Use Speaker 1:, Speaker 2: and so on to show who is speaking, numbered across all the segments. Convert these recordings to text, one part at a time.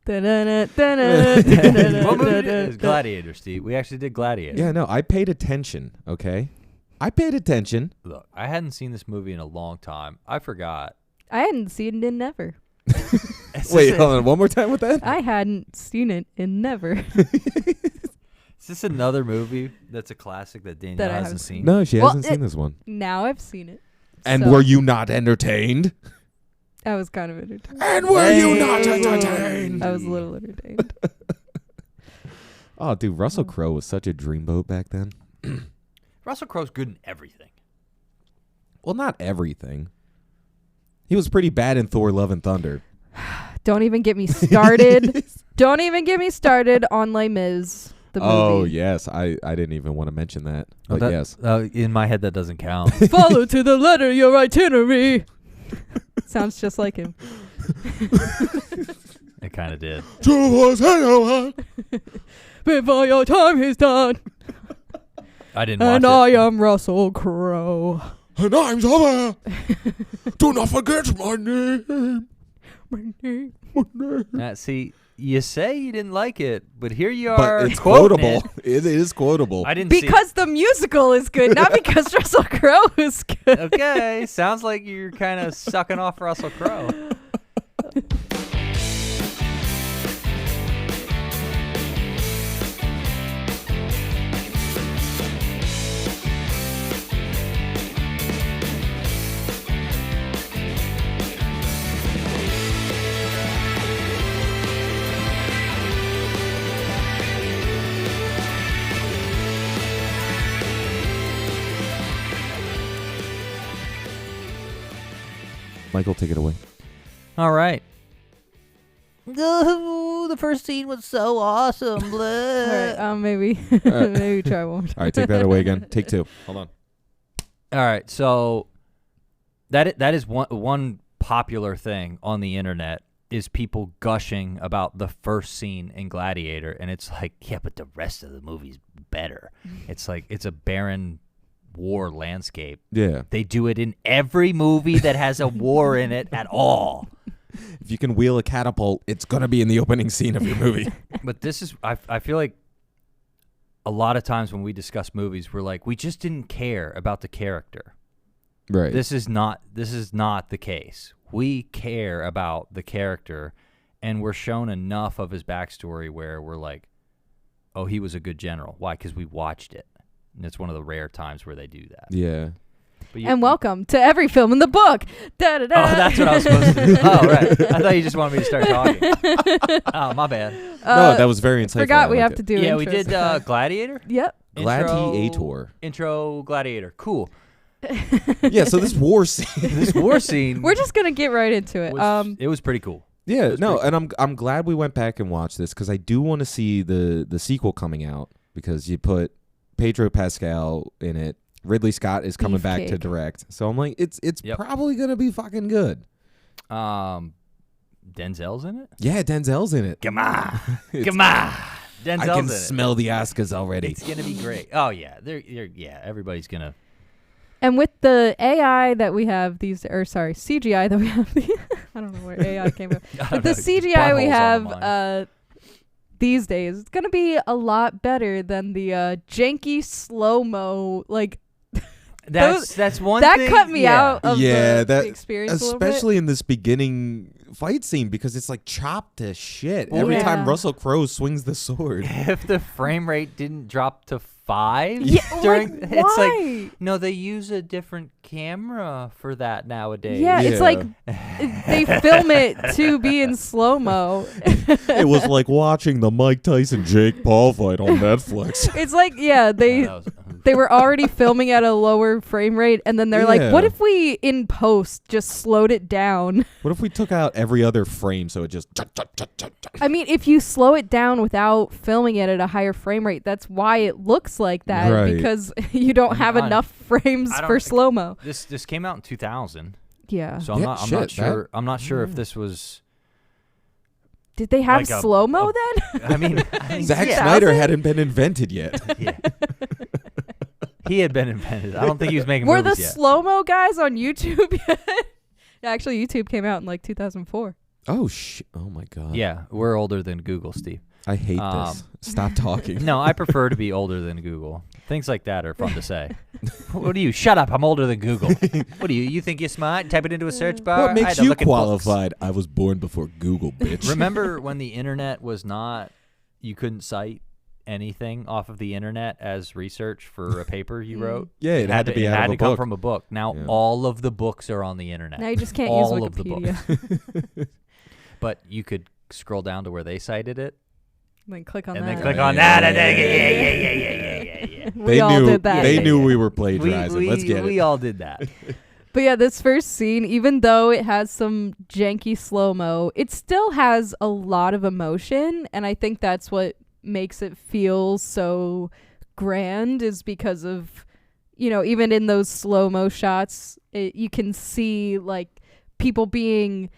Speaker 1: What movie
Speaker 2: It was Gladiator, Steve. We actually did Gladiator.
Speaker 3: Yeah, no, I paid attention, okay? I paid attention.
Speaker 2: Look, I hadn't seen this movie in a long time. I forgot.
Speaker 1: I hadn't seen it in never.
Speaker 3: Wait, hold on. One more time with that?
Speaker 1: I hadn't seen it in never.
Speaker 2: Is this another movie that's a classic that Danielle
Speaker 1: I
Speaker 2: hasn't
Speaker 1: haven't
Speaker 2: seen?
Speaker 3: No, she hasn't seen this one.
Speaker 1: Now I've seen it.
Speaker 3: And
Speaker 1: So,
Speaker 3: were you not entertained?
Speaker 1: I was kind of entertained.
Speaker 3: And were you not entertained?
Speaker 1: I was a little entertained.
Speaker 3: Oh, dude, Russell Crowe was such a dreamboat back then.
Speaker 2: Russell Crowe's good in everything.
Speaker 3: Well, not everything. He was pretty bad in Thor: Love and Thunder.
Speaker 1: Don't even get me started. Don't even get me started on Les Mis, the movie.
Speaker 3: Oh, yes. I didn't even want to mention that. But yes.
Speaker 2: In my head, that doesn't count.
Speaker 1: Follow to the letter your itinerary. Sounds just like him.
Speaker 2: It kind of did.
Speaker 1: Before your time is done.
Speaker 2: I didn't watch
Speaker 1: And
Speaker 2: it.
Speaker 1: I am Russell Crowe.
Speaker 3: And I'm Zama. Do not forget my name.
Speaker 1: My name.
Speaker 2: See, you say you didn't like it, but here you are.
Speaker 3: But it's
Speaker 2: quoting
Speaker 3: quotable. It is quotable.
Speaker 2: I didn't see
Speaker 1: Because the musical is good, not because Russell Crowe is good.
Speaker 2: it. Okay, sounds like you're kind of sucking off Russell Crowe.
Speaker 3: Michael, take it away.
Speaker 2: All right. The first scene was so awesome.
Speaker 1: All right, maybe try one.
Speaker 3: All right, take that away again. Take two. Hold on.
Speaker 2: All right, so that is one popular thing on the internet is people gushing about the first scene in Gladiator, and it's like, yeah, but the rest of the movie's better. It's like it's a barren war landscape.
Speaker 3: Yeah.
Speaker 2: They do it in every movie that has a war in it at all.
Speaker 3: If you can wheel a catapult, it's going to be in the opening scene of your movie.
Speaker 2: But this is, I feel like a lot of times when we discuss movies, we're like, we just didn't care about the character.
Speaker 3: Right.
Speaker 2: This is not the case. We care about the character, and we're shown enough of his backstory where we're like, oh, he was a good general. Why? Because we watched it. And it's one of the rare times where they do that.
Speaker 3: Yeah.
Speaker 2: But
Speaker 1: And welcome to every film in the book. Da-da-da.
Speaker 2: Oh, that's what I was supposed to do. Oh, right. I thought you just wanted me to start talking. Oh, my bad.
Speaker 3: No, that was very insightful.
Speaker 1: Forgot
Speaker 3: I
Speaker 1: we
Speaker 3: liked
Speaker 1: have
Speaker 3: it.
Speaker 1: to do
Speaker 2: Yeah, we
Speaker 1: intros
Speaker 2: did
Speaker 1: sometimes.
Speaker 2: Gladiator.
Speaker 1: Yep.
Speaker 3: Gladiator.
Speaker 2: Intro Gladiator. Cool.
Speaker 3: Yeah, so this war scene.
Speaker 2: This war scene
Speaker 1: We're just gonna get right into it.
Speaker 2: it was pretty cool.
Speaker 3: Yeah,
Speaker 2: was
Speaker 3: no,
Speaker 2: pretty
Speaker 3: and I'm glad we went back and watched this because I do want to see the sequel coming out because you put Pedro Pascal in it. Ridley Scott is coming back to
Speaker 1: Beefcake.
Speaker 3: direct, so I'm like, it's
Speaker 2: Yep.
Speaker 3: probably gonna be fucking good.
Speaker 2: Denzel's in it.
Speaker 3: Yeah, Denzel's in it.
Speaker 2: Come on,
Speaker 3: It's-
Speaker 2: come on. Denzel's
Speaker 3: I can
Speaker 2: in it.
Speaker 3: smell the Oscars already.
Speaker 2: It's gonna be great. Oh yeah, everybody's gonna.
Speaker 1: And with the AI that we have CGI that we have. I don't know where AI came from. With the CGI we have these days, it's gonna be a lot better than the janky slow-mo. Like
Speaker 2: That's one
Speaker 1: that
Speaker 2: thing.
Speaker 1: cut me out of the experience a little bit.
Speaker 3: especially in this beginning fight scene because it's like chopped to shit
Speaker 2: Well,
Speaker 3: every
Speaker 1: yeah.
Speaker 3: time Russell Crowe swings the sword.
Speaker 2: If the frame rate didn't drop to 5
Speaker 1: Yeah,
Speaker 2: during,
Speaker 1: like,
Speaker 2: it's
Speaker 1: why?
Speaker 2: like no, they use a different camera for that nowadays.
Speaker 1: Yeah, it's
Speaker 3: Yeah.
Speaker 1: like they film it to be in slow-mo.
Speaker 3: It was like watching the Mike Tyson Jake Paul fight on Netflix.
Speaker 1: It's like, yeah, they were already filming at a lower frame rate, and then they're like,
Speaker 3: Yeah.
Speaker 1: what if we, in post, just slowed it down?
Speaker 3: What if we took out every other frame so it just...
Speaker 1: I mean, if you slow it down without filming it at a higher frame rate, that's why it looks like that,
Speaker 3: Right.
Speaker 1: because you don't have
Speaker 2: Hang on.
Speaker 1: enough frames
Speaker 2: I don't
Speaker 1: for
Speaker 2: think-
Speaker 1: slow-mo.
Speaker 2: This came out in 2000,
Speaker 1: Yeah.
Speaker 2: so I'm
Speaker 3: Yeah,
Speaker 2: not
Speaker 3: shit,
Speaker 2: sure. I'm not sure if this was.
Speaker 1: Did they have
Speaker 2: like a-
Speaker 1: slow-mo then?
Speaker 2: I mean, I think
Speaker 3: Zack
Speaker 1: Yeah.
Speaker 3: Snyder hadn't been invented yet.
Speaker 2: yeah. He had been invented. I don't think he was making
Speaker 1: Were the
Speaker 2: movies yet.
Speaker 1: slow-mo guys on YouTube yet? Actually, YouTube came out in like 2004.
Speaker 3: Oh my God.
Speaker 2: Yeah, we're older than Google, Steve.
Speaker 3: I hate this. Stop talking.
Speaker 2: No, I prefer to be older than Google. Things like that are fun to say. What are you? Shut up! I'm older than Google. What do you? You think you're smart? Type it into a search bar.
Speaker 3: What makes you qualified? I was born before Google, bitch.
Speaker 2: Remember when the internet was not? You couldn't cite anything off of the internet as research for a paper you wrote.
Speaker 3: Yeah, it had to be out of a book.
Speaker 2: It had to come from a book. Now all of the books are on the internet.
Speaker 1: Now you just can't
Speaker 2: all
Speaker 1: use
Speaker 2: of the
Speaker 1: Wikipedia.
Speaker 2: books. But you could scroll down to where they cited it.
Speaker 1: Then click on
Speaker 2: and
Speaker 1: that.
Speaker 2: then click on that. Yeah.
Speaker 1: We all did that.
Speaker 3: They knew we were plagiarizing. Let's get it.
Speaker 2: We all did that.
Speaker 1: But yeah, this first scene, even though it has some janky slow-mo, it still has a lot of emotion. And I think that's what makes it feel so grand, is because of, even in those slow-mo shots, you can see like people being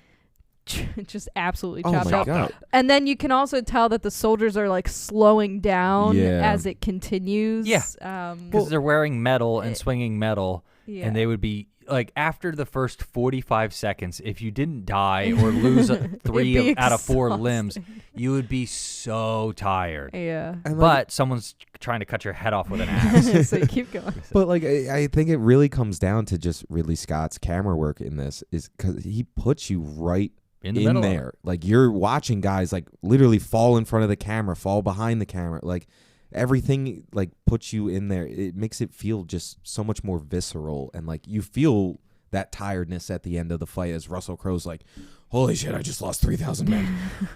Speaker 1: just absolutely chopped up. And then you can also tell that the soldiers are like slowing down as it continues.
Speaker 2: Yeah, because they're wearing metal and swinging metal, and they would be like, after the first 45 seconds, if you didn't die or lose 3 out of 4 limbs, you would be so tired.
Speaker 1: Yeah.
Speaker 2: But someone's trying to cut your head off with an axe.
Speaker 1: So you keep going.
Speaker 3: But like, I think it really comes down to just Ridley Scott's camera work in this, is because he puts you right in there. Like, you're watching guys like literally fall in front of the camera, fall behind the camera. Like, everything like puts you in there. It makes it feel just so much more visceral, and like you feel that tiredness at the end of the fight as Russell Crowe's like, holy shit, I just lost 3,000 men.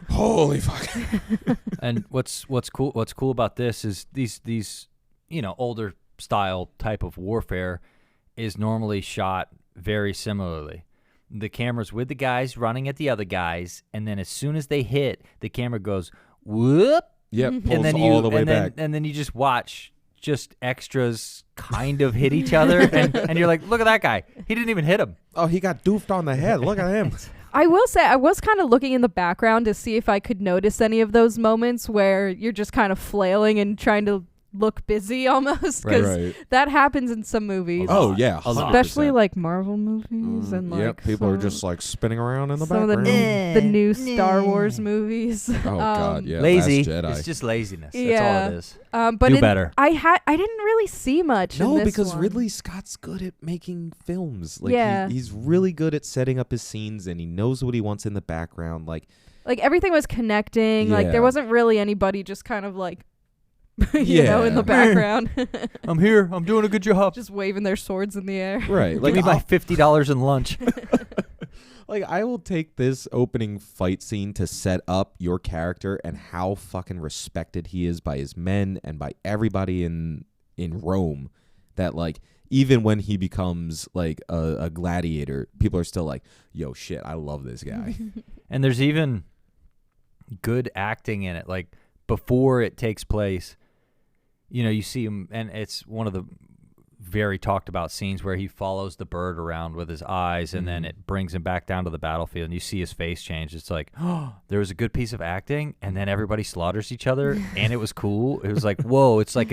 Speaker 3: Holy fuck.
Speaker 2: And what's cool about this is these older style type of warfare is normally shot very similarly. The camera's with the guys running at the other guys, and then as soon as they hit, the camera goes whoop.
Speaker 3: Yep, pulls all the way back.
Speaker 2: And then you just watch extras kind of hit each other, and you're like, look at that guy. He didn't even hit him.
Speaker 3: Oh, he got doofed on the head. Look at him.
Speaker 1: I will say, I was kind of looking in the background to see if I could notice any of those moments where you're just kind of flailing and trying to look busy almost, because that happens in some movies.
Speaker 3: Oh yeah, 100%.
Speaker 1: Especially like Marvel movies and like
Speaker 3: people are just like spinning around in the
Speaker 1: some
Speaker 3: background.
Speaker 1: Of the new Star Wars movies.
Speaker 3: Oh god, yeah,
Speaker 2: lazy.
Speaker 3: Last Jedi.
Speaker 2: It's just laziness. That's all it is.
Speaker 1: But
Speaker 2: do better.
Speaker 1: I didn't really see much.
Speaker 3: No,
Speaker 1: in this
Speaker 3: because
Speaker 1: one.
Speaker 3: Ridley Scott's good at making films. Like he's really good at setting up his scenes, and he knows what he wants in the background. Like
Speaker 1: everything was connecting. Like there wasn't really anybody just kind of like. In the background.
Speaker 2: I'm here. I'm doing a good job.
Speaker 1: Just waving their swords in the air.
Speaker 3: Right.
Speaker 2: Like, give me my $50 in lunch.
Speaker 3: Like, I will take this opening fight scene to set up your character and how fucking respected he is by his men and by everybody in Rome, that like even when he becomes like a gladiator, people are still like, yo, shit, I love this guy.
Speaker 2: And there's even good acting in it. Like, before it takes place, you see him, and it's one of the very talked about scenes where he follows the bird around with his eyes, and then it brings him back down to the battlefield, and you see his face change. It's like, oh, there was a good piece of acting, and then everybody slaughters each other, and it was cool. It was like, whoa, it's like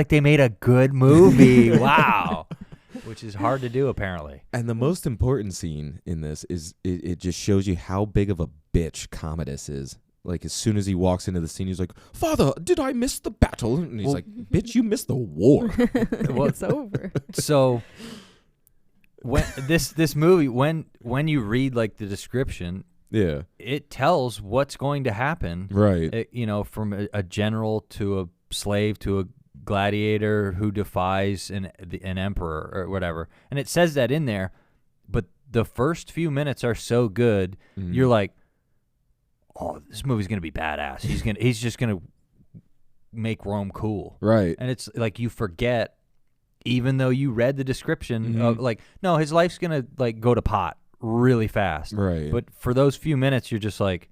Speaker 2: they made a good movie. Wow. Which is hard to do, apparently.
Speaker 3: And the most important scene in this is it just shows you how big of a bitch Commodus is. Like, as soon as he walks into the scene, he's like, "Father, did I miss the battle?" And he's like, "Bitch, you missed the war."
Speaker 1: Well, it's over.
Speaker 2: So, when this movie, when you read like the description, it tells what's going to happen.
Speaker 3: Right.
Speaker 2: From a general to a slave to a gladiator who defies an emperor or whatever, and it says that in there. But the first few minutes are so good, you're like, oh, this movie's gonna be badass. He's just gonna make Rome cool,
Speaker 3: right?
Speaker 2: And it's like you forget, even though you read the description of like, no, his life's gonna like go to pot really fast,
Speaker 3: right?
Speaker 2: But for those few minutes, you're just like,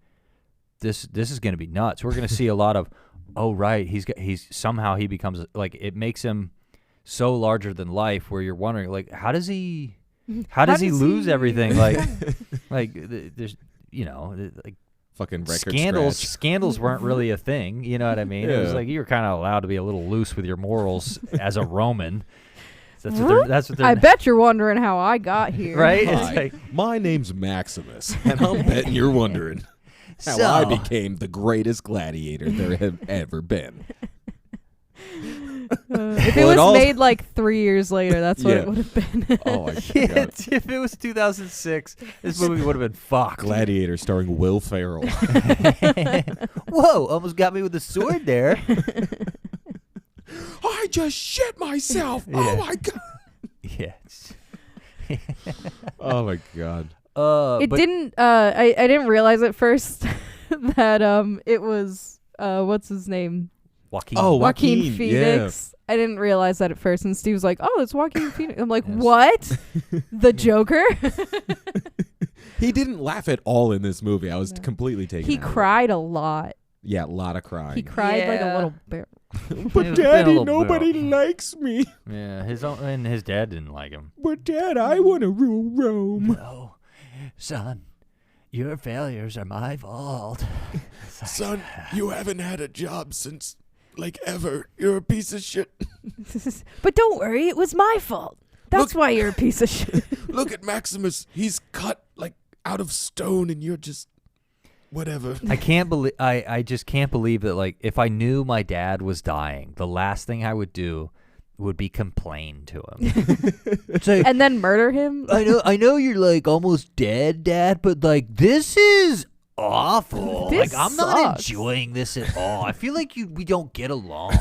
Speaker 2: this is gonna be nuts. We're gonna see a lot of, oh right, he's somehow he becomes like, it makes him so larger than life, where you're wondering like, how does he lose everything? Like there's like.
Speaker 3: Fucking record
Speaker 2: Scandals weren't really a thing, you know what I mean? It was like you were kind of allowed to be a little loose with your morals as a Roman. That's what they're.
Speaker 1: I bet you're wondering how I got here.
Speaker 2: Right?
Speaker 3: Hi, my name's Maximus, and I'm betting you're wondering how I became the greatest gladiator there have ever been.
Speaker 1: If it was made like 3 years later, that's what it would have been.
Speaker 3: Oh my God.
Speaker 2: If it was 2006, this movie would have been fucked.
Speaker 3: Gladiator starring Will Ferrell.
Speaker 2: Whoa, almost got me with a sword there.
Speaker 3: I just shit myself.
Speaker 2: Yeah.
Speaker 3: Oh my God.
Speaker 2: Yes.
Speaker 3: Oh my God.
Speaker 1: It didn't. I didn't realize at first that it was what's his name?
Speaker 2: Joaquin.
Speaker 3: Oh,
Speaker 1: Joaquin Phoenix. Yeah. I didn't realize that at first, and Steve was like, "Oh, it's Joaquin Phoenix." I'm like, "What? The Joker?"
Speaker 3: He didn't laugh at all in this movie. I was completely taken.
Speaker 1: He cried a lot.
Speaker 3: Yeah, a lot of crying.
Speaker 1: He cried like a little bear.
Speaker 3: But Daddy, nobody likes me.
Speaker 2: Yeah, his dad didn't like him.
Speaker 3: But Dad, I want to rule Rome.
Speaker 2: No, son, your failures are my fault.
Speaker 3: Son, you haven't had a job since, like, ever. You're a piece of shit.
Speaker 1: But don't worry, it was my fault. That's why you're a piece of shit.
Speaker 3: Look at Maximus. He's cut, like, out of stone, and you're just whatever.
Speaker 2: I can't believe I just can't believe that, like, if I knew my dad was dying, the last thing I would do would be complain to him. Like,
Speaker 1: and then murder him.
Speaker 2: I know you're like almost dead, Dad, but like this is awful.
Speaker 1: This
Speaker 2: like I'm not
Speaker 1: sucks.
Speaker 2: enjoying this at all. I feel like we don't get along.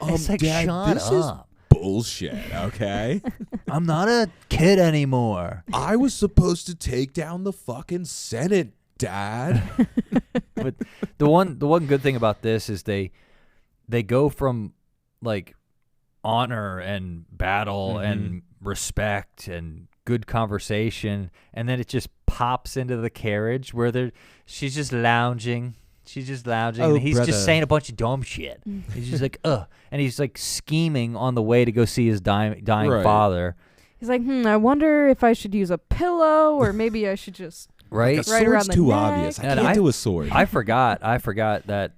Speaker 2: It's like,
Speaker 3: Dad,
Speaker 2: shut
Speaker 3: this
Speaker 2: up.
Speaker 3: is bullshit, okay?
Speaker 2: I'm not a kid anymore.
Speaker 3: I was supposed to take down the fucking Senate, Dad.
Speaker 2: But the one good thing about this is they go from like honor and battle and respect and good conversation, and then it just pops into the carriage where she's just lounging.
Speaker 3: Oh,
Speaker 2: and he's
Speaker 3: brother.
Speaker 2: just saying a bunch of dumb shit. He's just like, and he's like scheming on the way to go see his dying father.
Speaker 1: He's like, I wonder if I should use a pillow or maybe I should just
Speaker 2: Right?
Speaker 3: A
Speaker 1: right around
Speaker 3: sword's
Speaker 1: the
Speaker 3: too
Speaker 1: neck.
Speaker 3: obvious. I
Speaker 2: And
Speaker 3: can't do a sword.
Speaker 2: I forgot that.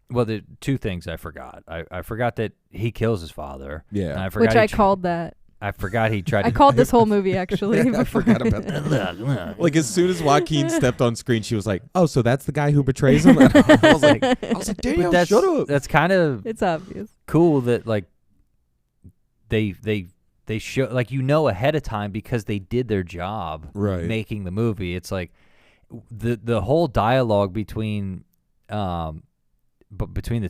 Speaker 2: Well, the two things I forgot. I forgot that he kills his father.
Speaker 3: Yeah.
Speaker 2: And I forgot
Speaker 1: Which I called that.
Speaker 2: I forgot he tried.
Speaker 1: I called this whole movie actually.
Speaker 3: I forgot about that. Like as soon as Joaquin stepped on screen, she was like, "Oh, so that's the guy who betrays him." And I was like, "Damn, shut up."
Speaker 2: That's kind of
Speaker 1: It's obvious.
Speaker 2: cool that like they show like ahead of time because they did their job
Speaker 3: Right.
Speaker 2: making the movie. It's like the whole dialogue between the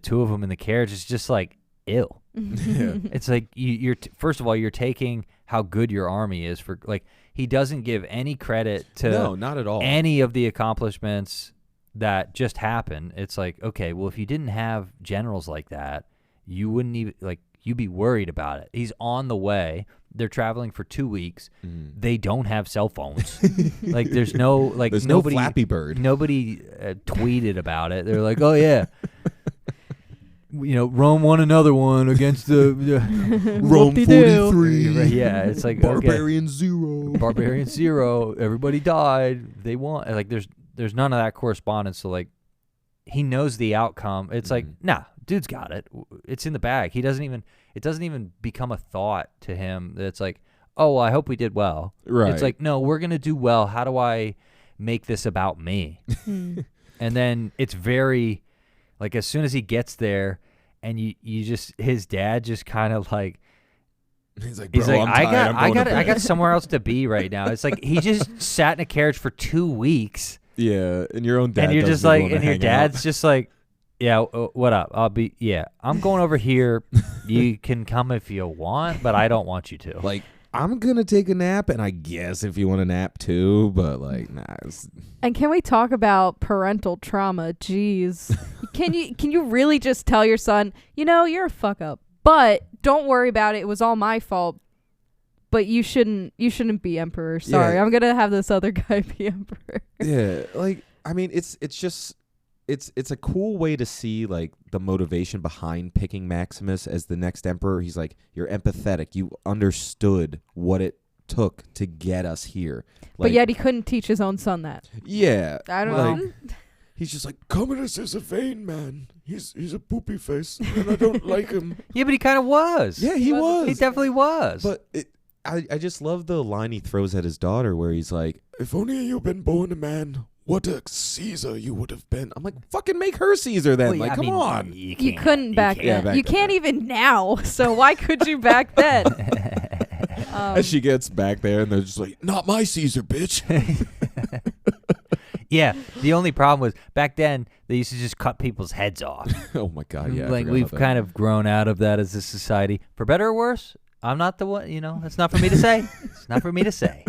Speaker 2: two of them in the carriage is just like ew.
Speaker 3: Yeah.
Speaker 2: It's like you're first of all you're taking how good your army is for like he doesn't give any credit to
Speaker 3: No, not at all.
Speaker 2: any of the accomplishments that just happened. It's like, okay, well if you didn't have generals like that, you wouldn't even like you'd be worried about it. He's on the way. They're traveling for 2 weeks. They don't have cell phones. Like there's no
Speaker 3: There's
Speaker 2: nobody
Speaker 3: no Flappy Bird.
Speaker 2: Nobody tweeted about it. They're like, oh yeah. Rome won another one against the
Speaker 3: Rome 43.
Speaker 2: Yeah, it's like
Speaker 3: Barbarian 0.
Speaker 2: Barbarian 0. Everybody died. They won. Like there's none of that correspondence. So like he knows the outcome. It's like nah, dude's got it. It's in the bag. It doesn't even become a thought to him that it's like, oh, well, I hope we did well.
Speaker 3: Right.
Speaker 2: It's like, no, we're gonna do well. How do I make this about me? And then it's very like as soon as he gets there and you just his dad just kind of like
Speaker 3: He's like,
Speaker 2: I got somewhere else to be right now. It's like he just sat in a carriage for 2 weeks.
Speaker 3: Yeah, and your own dad.
Speaker 2: And you're just like, and your
Speaker 3: hang
Speaker 2: dad's
Speaker 3: out.
Speaker 2: just like, yeah, what up? I'm going over here. You can come if you want, but I don't want you to.
Speaker 3: Like, I'm gonna take a nap, and I guess if you want to nap too, but like, nah.
Speaker 1: And can we talk about parental trauma? Jeez, can you really just tell your son, you're a fuck up, but don't worry about it. It was all my fault. But you shouldn't be emperor. Sorry,
Speaker 3: Yeah.
Speaker 1: I'm gonna have this other guy be emperor.
Speaker 3: Yeah, like I mean, it's a cool way to see like the motivation behind picking Maximus as the next emperor. He's like, you're empathetic. You understood what it took to get us here.
Speaker 1: But yet he couldn't teach his own son that.
Speaker 3: Yeah,
Speaker 1: I don't
Speaker 3: like,
Speaker 1: know.
Speaker 3: He's just like, Commodus is a vain man. He's a poopy face, and I don't like him.
Speaker 2: Yeah, but he kind of was.
Speaker 3: Yeah, he was.
Speaker 2: He definitely was.
Speaker 3: But I just love the line he throws at his daughter where he's like, if only you'd been born a man, what a Caesar you would have been. I'm like, fucking make her Caesar then.
Speaker 2: Well,
Speaker 3: come on.
Speaker 1: You couldn't back then.
Speaker 3: back
Speaker 1: you
Speaker 3: then.
Speaker 1: can't even now. So why could you back then?
Speaker 3: As she gets back there, and they're just like, not my Caesar, bitch.
Speaker 2: Yeah, the only problem was back then they used to just cut people's heads off.
Speaker 3: Oh my God, yeah.
Speaker 2: Like we've kind of grown out of that as a society, for better or worse. I'm not the one, it's not for me to say. It's not for me to say.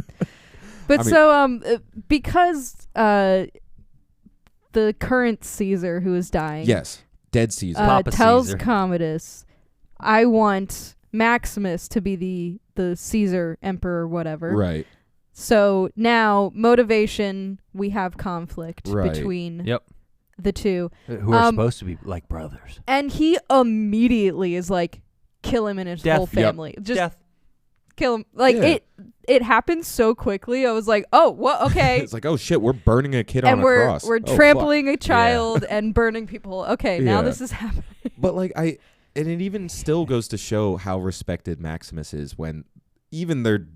Speaker 1: But because the current Caesar who is dying,
Speaker 3: yes, dead Caesar,
Speaker 2: Papa
Speaker 1: tells
Speaker 2: Caesar.
Speaker 1: Commodus, I want Maximus to be the Caesar emperor, whatever.
Speaker 3: right?
Speaker 1: So now motivation, we have conflict
Speaker 3: Right.
Speaker 1: between
Speaker 2: Yep.
Speaker 1: the two,
Speaker 2: Who are supposed to be like brothers.
Speaker 1: and he immediately is like, kill him and his
Speaker 2: Death.
Speaker 1: whole family. Just
Speaker 2: Death.
Speaker 1: kill him. Like
Speaker 3: Yeah.
Speaker 1: it happened so quickly. I was like, oh, what? Okay.
Speaker 3: It's like, oh shit, we're burning a kid
Speaker 1: And
Speaker 3: on a
Speaker 1: we're
Speaker 3: cross. Oh, fuck.
Speaker 1: trampling a child and burning people. Okay, now
Speaker 3: Yeah.
Speaker 1: this is happening.
Speaker 3: But like and it even still goes to show how respected Maximus is when even they're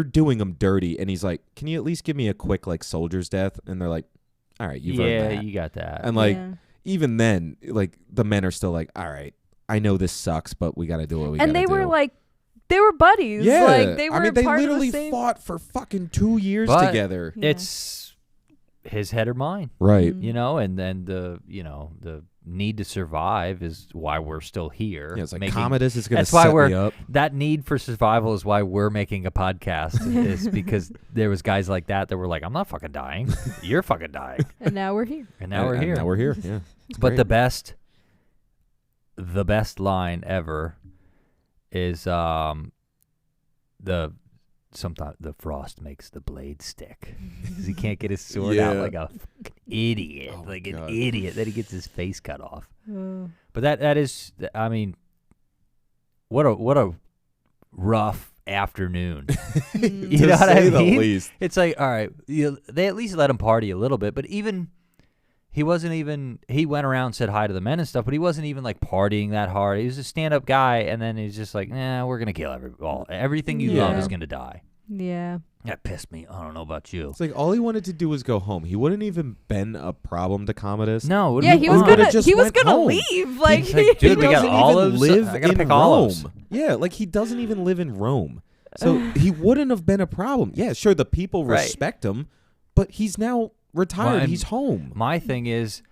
Speaker 3: doing him dirty, and he's like, can you at least give me a quick like soldier's death? And they're like, all right, you've earned that.
Speaker 2: You got that.
Speaker 3: And like
Speaker 1: Yeah.
Speaker 3: even then, like the men are still like, all right, I know this sucks, but we got to do what we got to do.
Speaker 1: And they were like, they were buddies.
Speaker 3: yeah,
Speaker 1: Like they were
Speaker 3: I mean, they
Speaker 1: part
Speaker 3: literally
Speaker 1: of the same.
Speaker 3: fought for fucking 2 years
Speaker 2: But
Speaker 3: together.
Speaker 1: Yeah.
Speaker 2: It's his head or mine,
Speaker 3: Right.
Speaker 1: Mm.
Speaker 2: and then the need to survive is why we're still here.
Speaker 3: Yeah, it's like Commodus is going to
Speaker 2: that's why
Speaker 3: set
Speaker 2: we're
Speaker 3: me up.
Speaker 2: that need for survival is why we're making a podcast. Is because there was guys like that were like, I'm not fucking dying. You're fucking dying.
Speaker 1: And now we're here.
Speaker 2: And now we're here.
Speaker 3: Now we're here. Yeah. It's
Speaker 2: But
Speaker 3: great.
Speaker 2: the best line ever is sometimes the frost makes the blade stick. 'Cause he can't get his sword out
Speaker 3: Yeah.
Speaker 2: like a fucking idiot.
Speaker 3: Oh,
Speaker 2: like
Speaker 3: God.
Speaker 2: an idiot. Then he gets his face cut off.
Speaker 1: Oh.
Speaker 2: But that is, I mean, what a rough afternoon. You
Speaker 3: To
Speaker 2: know what I
Speaker 3: say the
Speaker 2: mean?
Speaker 3: least.
Speaker 2: It's like, all right, they at least let him party a little bit, but even he went around, said hi to the men and stuff, but he wasn't even like partying that hard. He was a stand-up guy, and then he's just like, we're gonna kill everything you love
Speaker 1: Yeah.
Speaker 2: is gonna die.
Speaker 1: Yeah.
Speaker 2: That pissed me. I don't know about you.
Speaker 3: It's like all he wanted to do was go home. He wouldn't even been a problem to Commodus.
Speaker 2: No,
Speaker 1: Yeah, he was
Speaker 3: would've
Speaker 1: gonna
Speaker 3: just
Speaker 1: he was
Speaker 3: went
Speaker 1: gonna
Speaker 3: home.
Speaker 1: leave. Like,
Speaker 2: He's like, dude, we got
Speaker 3: doesn't
Speaker 2: olives.
Speaker 3: even live
Speaker 2: I gotta
Speaker 3: in
Speaker 2: pick
Speaker 3: Rome.
Speaker 2: olives.
Speaker 3: Yeah, like he doesn't even live in Rome. So he wouldn't have been a problem. Yeah, sure, the people
Speaker 2: Right.
Speaker 3: respect him, but he's now retired.
Speaker 2: Well,
Speaker 3: he's home.
Speaker 2: My thing is,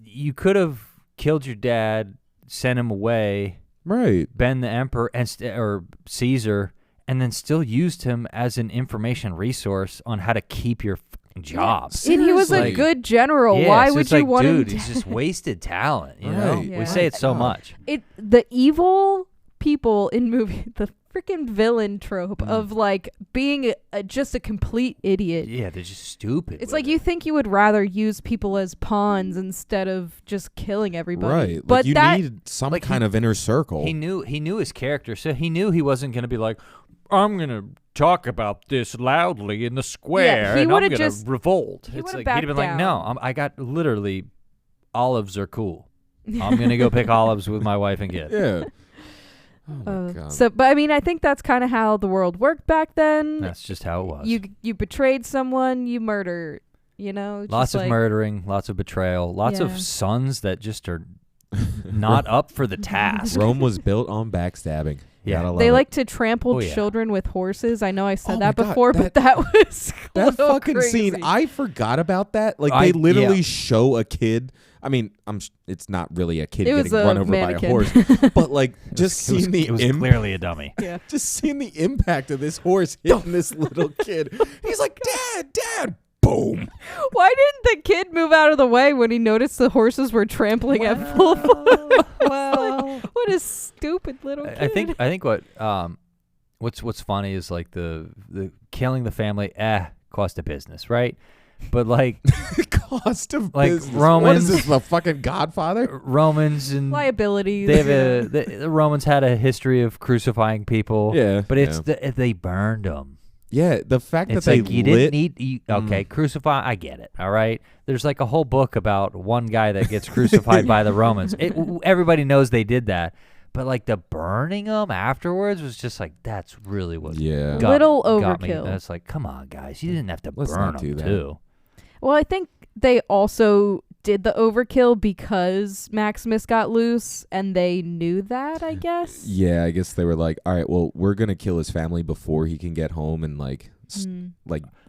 Speaker 2: you could have killed your dad, sent him away,
Speaker 3: Right.
Speaker 2: been the emperor or Caesar, and then still used him as an information resource on how to keep your fucking job.
Speaker 1: and he was a
Speaker 3: Seriously.
Speaker 1: good general.
Speaker 2: Yeah,
Speaker 1: Why
Speaker 2: so
Speaker 1: would
Speaker 2: it's
Speaker 1: you
Speaker 2: like,
Speaker 1: want him
Speaker 2: dude,
Speaker 1: to
Speaker 2: he's just wasted talent. You know,
Speaker 3: Right.
Speaker 1: Yeah.
Speaker 2: we say it so
Speaker 3: God.
Speaker 2: much.
Speaker 1: the evil people in movie, the freaking villain trope of like being just a complete idiot.
Speaker 2: Yeah, they're just stupid.
Speaker 1: It's
Speaker 2: with
Speaker 1: like
Speaker 2: it.
Speaker 1: you think you would rather use people as pawns instead of just killing everybody.
Speaker 3: Right.
Speaker 1: But
Speaker 3: like you
Speaker 1: that
Speaker 3: need some
Speaker 2: like,
Speaker 3: kind of inner circle.
Speaker 2: He knew his character, so he knew he wasn't going to be like, I'm going to talk about this loudly in the square,
Speaker 1: he
Speaker 2: and I'm
Speaker 1: would've
Speaker 2: going to
Speaker 1: just-
Speaker 2: revolt.
Speaker 1: he
Speaker 2: It's
Speaker 1: would've
Speaker 2: like
Speaker 1: backed
Speaker 2: he'd have been like, no,
Speaker 1: down.
Speaker 2: I got literally olives are cool. I'm going to go pick olives with my wife and kid.
Speaker 3: Yeah. Oh my God.
Speaker 1: so, but I mean, I think that's kind of how the world worked back then.
Speaker 2: That's just how it was.
Speaker 1: You betrayed someone, you murder. You know,
Speaker 2: Lots
Speaker 1: just
Speaker 2: of
Speaker 1: like,
Speaker 2: murdering, lots of betrayal, lots
Speaker 1: Yeah.
Speaker 2: of sons that just are not up for the task.
Speaker 3: Rome was built on backstabbing.
Speaker 2: Yeah.
Speaker 3: Gotta love
Speaker 1: They
Speaker 3: it.
Speaker 1: like to trample
Speaker 2: Oh, yeah.
Speaker 1: children with horses. I know I said
Speaker 3: Oh
Speaker 1: that
Speaker 3: my God,
Speaker 1: before, but that was a
Speaker 3: that
Speaker 1: little
Speaker 3: fucking
Speaker 1: crazy.
Speaker 3: scene. I forgot about that. Like
Speaker 2: I-
Speaker 3: they literally
Speaker 2: yeah.
Speaker 3: show a kid. I mean, it's not really a kid
Speaker 1: It was
Speaker 3: getting
Speaker 1: a
Speaker 3: run over
Speaker 1: mannequin.
Speaker 3: by a horse, but like just
Speaker 2: it was,
Speaker 3: seeing the
Speaker 2: it was
Speaker 3: impact.
Speaker 2: clearly a dummy.
Speaker 1: Yeah.
Speaker 3: Just seeing the impact of this horse hitting this little kid. He's like, Dad, boom.
Speaker 1: Why didn't the kid move out of the way when he noticed the horses were trampling at full force?
Speaker 2: Well,
Speaker 1: What a stupid little kid.
Speaker 2: I think what's funny is like the killing the family cost of business, right? But like
Speaker 3: Cost of
Speaker 2: Like
Speaker 3: business. What
Speaker 2: Romans-
Speaker 3: is this, the fucking Godfather?
Speaker 2: Romans and
Speaker 1: liabilities.
Speaker 2: they have the Romans had a history of crucifying people.
Speaker 3: Yeah,
Speaker 2: but it's
Speaker 3: yeah.
Speaker 2: they burned them.
Speaker 3: Yeah, the fact
Speaker 2: it's
Speaker 3: that they
Speaker 2: like you
Speaker 3: lit...
Speaker 2: didn't need... okay, crucify, I get it, all right? There's like a whole book about one guy that gets crucified by the Romans. Everybody knows they did that. But like the burning them afterwards was just like, that's really what
Speaker 1: little
Speaker 2: got me.
Speaker 1: overkill.
Speaker 2: That's like, come on, guys. You didn't have to
Speaker 3: Let's
Speaker 2: burn
Speaker 3: not do
Speaker 2: them
Speaker 3: that.
Speaker 2: too.
Speaker 1: Well, I think they also did the overkill because Maximus got loose, and they knew that, I guess.
Speaker 3: Yeah, I guess they were like, all right, well, we're going to kill his family before he can get home and, like,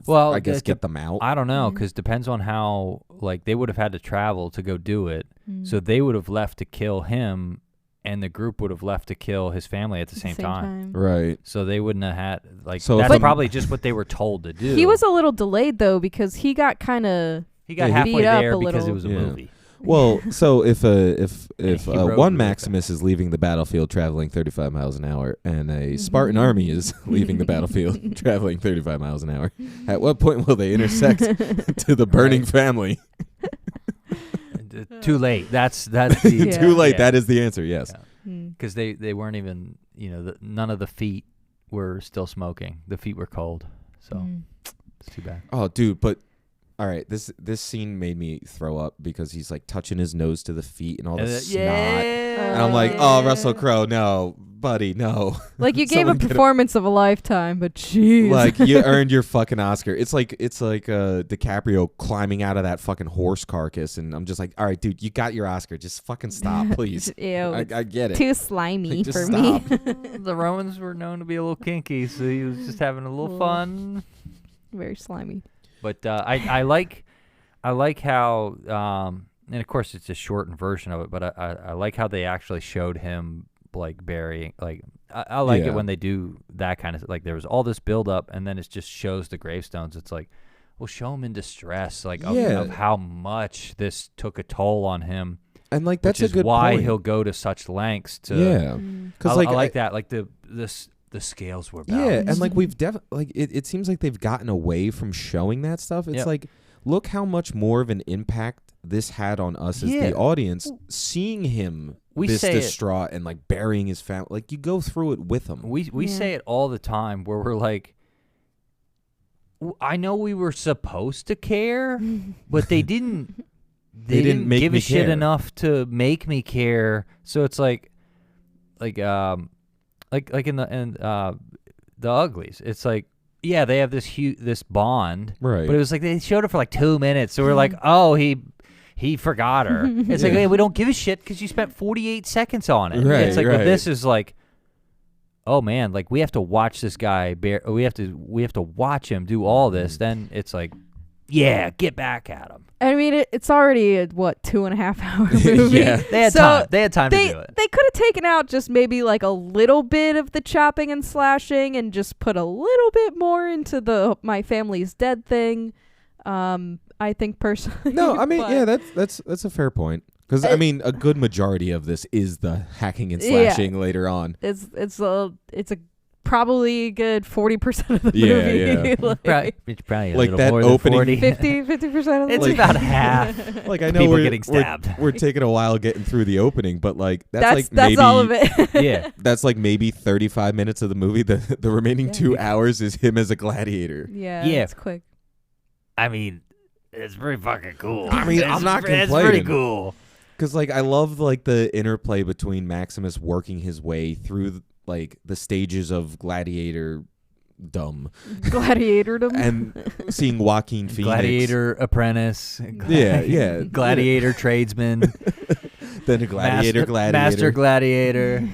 Speaker 2: well,
Speaker 3: I guess get them out.
Speaker 2: I don't know, because depends on how, like, they would have had to travel to go do it. So they would have left to kill him, and the group would have left to kill his family at the same time.
Speaker 3: Right.
Speaker 2: So they wouldn't have had, like,
Speaker 3: So
Speaker 2: that's probably just what they were told to do.
Speaker 1: He was a little delayed, though, because he got kind of...
Speaker 2: He got halfway
Speaker 1: beat up
Speaker 2: there
Speaker 1: a
Speaker 2: because
Speaker 1: little.
Speaker 2: it was a movie.
Speaker 3: Well, so if
Speaker 2: rode
Speaker 3: one
Speaker 2: really
Speaker 3: Maximus is leaving the battlefield traveling 35 miles an hour, and a Spartan army is leaving the battlefield traveling 35 miles an hour, at what point will they intersect to the burning family?
Speaker 2: Too late. That's the
Speaker 3: Too late.
Speaker 2: Yeah.
Speaker 3: That is the answer. Yes.
Speaker 2: Because they weren't even, none of the feet were still smoking. The feet were cold. So it's too bad.
Speaker 3: Oh, dude, but all right, this scene made me throw up because he's like touching his nose to the feet and all this snot. And I'm like, oh, Russell Crowe, no, buddy, no.
Speaker 1: Like, you gave a
Speaker 3: Someone get
Speaker 1: performance of a lifetime, but jeez.
Speaker 3: Like, you earned your fucking Oscar. It's like DiCaprio climbing out of that fucking horse carcass, and I'm just like, all right, dude, you got your Oscar. Just fucking stop, please.
Speaker 1: Ew,
Speaker 3: I get it.
Speaker 1: too slimy
Speaker 3: Just
Speaker 1: for
Speaker 3: stop.
Speaker 1: me.
Speaker 2: The Romans were known to be a little kinky, so he was just having a little fun.
Speaker 1: Very slimy.
Speaker 2: But I like how, and of course it's a shortened version of it, but I like how they actually showed him like burying. Like I like it when they do that kind of, like, there was all this build up, and then it just shows the gravestones. It's like, well, show him in distress, like of how much this took a toll on him,
Speaker 3: And like that's
Speaker 2: which
Speaker 3: a good
Speaker 2: is why
Speaker 3: point.
Speaker 2: he'll go to such lengths to.
Speaker 3: Yeah, because
Speaker 2: I like that. Like the scales were balanced.
Speaker 3: Yeah, and like we've it seems like they've gotten away from showing that stuff. It's like, look how much more of an impact this had on us as the audience, seeing him distraught and like burying his family. Like, you go through it with him.
Speaker 2: We say it all the time where we're like, I know we were supposed to care, but they didn't. They didn't
Speaker 3: make
Speaker 2: give
Speaker 3: me
Speaker 2: a shit
Speaker 3: care.
Speaker 2: enough to make me care. So it's like in the Uglies, it's like, yeah, they have this bond,
Speaker 3: Right.
Speaker 2: But it was like they showed it for like 2 minutes, so we're like, oh, he forgot her. It's like, hey, we don't give a shit because you spent 48 seconds on it.
Speaker 3: Right,
Speaker 2: It's like,
Speaker 3: right.
Speaker 2: but this is like, oh man, like we have to watch this guy we have to watch him do all this. Then it's like, yeah, get back at him.
Speaker 1: I mean, it's already a 2.5 hour movie.
Speaker 3: Yeah.
Speaker 2: They had time. They had time to do it.
Speaker 1: They could have taken out just maybe like a little bit of the chopping and slashing and just put a little bit more into the my family's dead thing. I think personally.
Speaker 3: No, I mean, yeah, that's a fair point. Because I mean, a good majority of this is the hacking and slashing later on.
Speaker 1: It's a probably a good 40% of the movie.
Speaker 3: Yeah.
Speaker 2: It's probably a
Speaker 3: Like
Speaker 2: little
Speaker 3: that
Speaker 2: more
Speaker 3: opening-
Speaker 2: than
Speaker 1: 50% of the
Speaker 2: It's
Speaker 1: movie.
Speaker 2: about half.
Speaker 3: Like, I know
Speaker 2: People
Speaker 3: we're
Speaker 2: getting stabbed.
Speaker 3: We're taking a while getting through the opening, but like that's maybe
Speaker 1: all of it.
Speaker 2: Yeah.
Speaker 3: That's like maybe 35 minutes of the movie. The remaining 2 hours is him as a gladiator.
Speaker 1: Yeah,
Speaker 2: Yeah.
Speaker 1: it's quick.
Speaker 2: I mean, it's pretty fucking cool.
Speaker 3: I mean, I'm not
Speaker 2: It's
Speaker 3: complaining.
Speaker 2: pretty cool.
Speaker 3: Because like I love like the interplay between Maximus working his way through like the stages of gladiator dumb
Speaker 1: Gladiatordom.
Speaker 3: and seeing Joaquin Phoenix.
Speaker 2: Gladiator apprentice.
Speaker 3: Yeah.
Speaker 2: Gladiator tradesman.
Speaker 3: Then a gladiator.
Speaker 2: Master gladiator.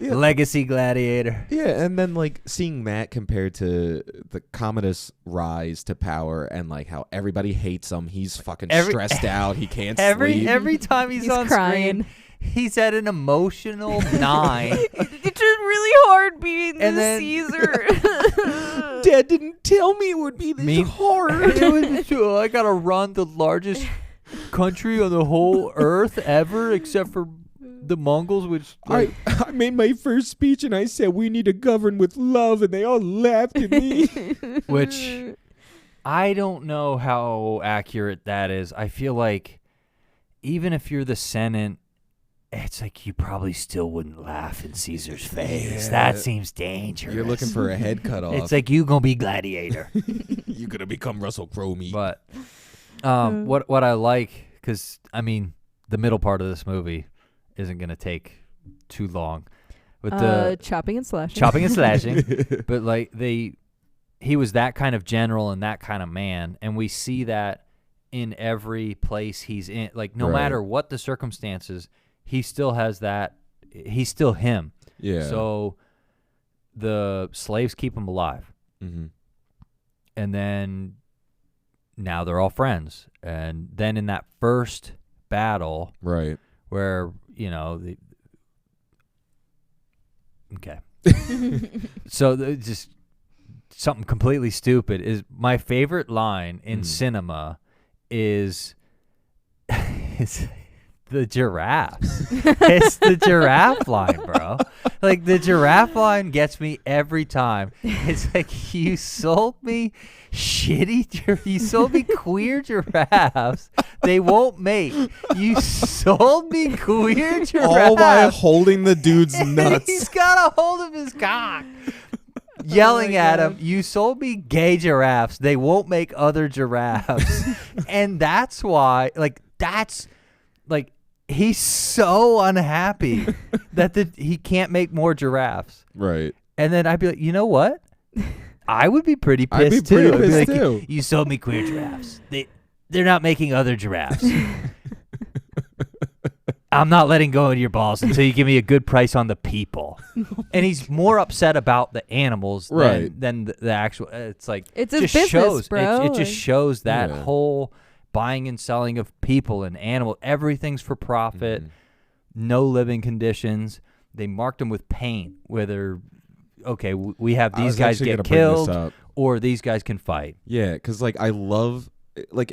Speaker 3: Yeah.
Speaker 2: Legacy gladiator.
Speaker 3: Yeah, and then like seeing that compared to the Commodus rise to power and like how everybody hates him. He's fucking stressed out. He can't sleep.
Speaker 2: Every time he's on
Speaker 1: crying.
Speaker 2: screen, he's at an emotional 9.
Speaker 1: It's just really hard being
Speaker 2: And
Speaker 1: the
Speaker 2: then-
Speaker 1: Caesar.
Speaker 3: Dad didn't tell me it would be this hard.
Speaker 2: I gotta run the largest country on the whole earth ever, except for the Mongols, which
Speaker 3: I made my first speech and I said we need to govern with love, and they all laughed at me.
Speaker 2: which I don't know how accurate that is. I feel like even if you're the Senate, it's like you probably still wouldn't laugh in Caesar's face. That seems dangerous.
Speaker 3: You're looking for a head cut off.
Speaker 2: It's like you gonna be Gladiator.
Speaker 3: You're gonna become Russell Crowe meat.
Speaker 2: But what I like, because I mean, the middle part of this movie isn't gonna take too long with the
Speaker 1: chopping and slashing.
Speaker 2: But like he was that kind of general and that kind of man, and we see that in every place he's in. Like no matter what the circumstances, he still has that. He's still him.
Speaker 3: Yeah.
Speaker 2: So the slaves keep him alive.
Speaker 3: Mm-hmm.
Speaker 2: And then now they're all friends. And then in that first battle,
Speaker 3: right,
Speaker 2: where, you know, so just something completely stupid is my favorite line in cinema is the giraffes. It's the giraffe line, bro. Like, the giraffe line gets me every time. It's like, you sold me you sold me queer giraffes. They won't mate. You sold me queer giraffes.
Speaker 3: All while holding the dude's nuts.
Speaker 2: He's got a hold of his cock. Yelling at him, you sold me gay giraffes. They won't make other giraffes. And that's why, he's so unhappy that he can't make more giraffes.
Speaker 3: Right.
Speaker 2: And then I'd be like, you know what? I would be pretty pissed too.
Speaker 3: I'd be like,
Speaker 2: you sold me queer giraffes. They're not making other giraffes. I'm not letting go of your balls until you give me a good price on the people. And he's more upset about the animals than the actual. It's like
Speaker 1: it's his business, bro.
Speaker 2: It just shows that whole buying and selling of people and animals. Everything's for profit. No living conditions. They marked them with paint. Whether we have these guys get killed or these guys can fight.
Speaker 3: Yeah, because I love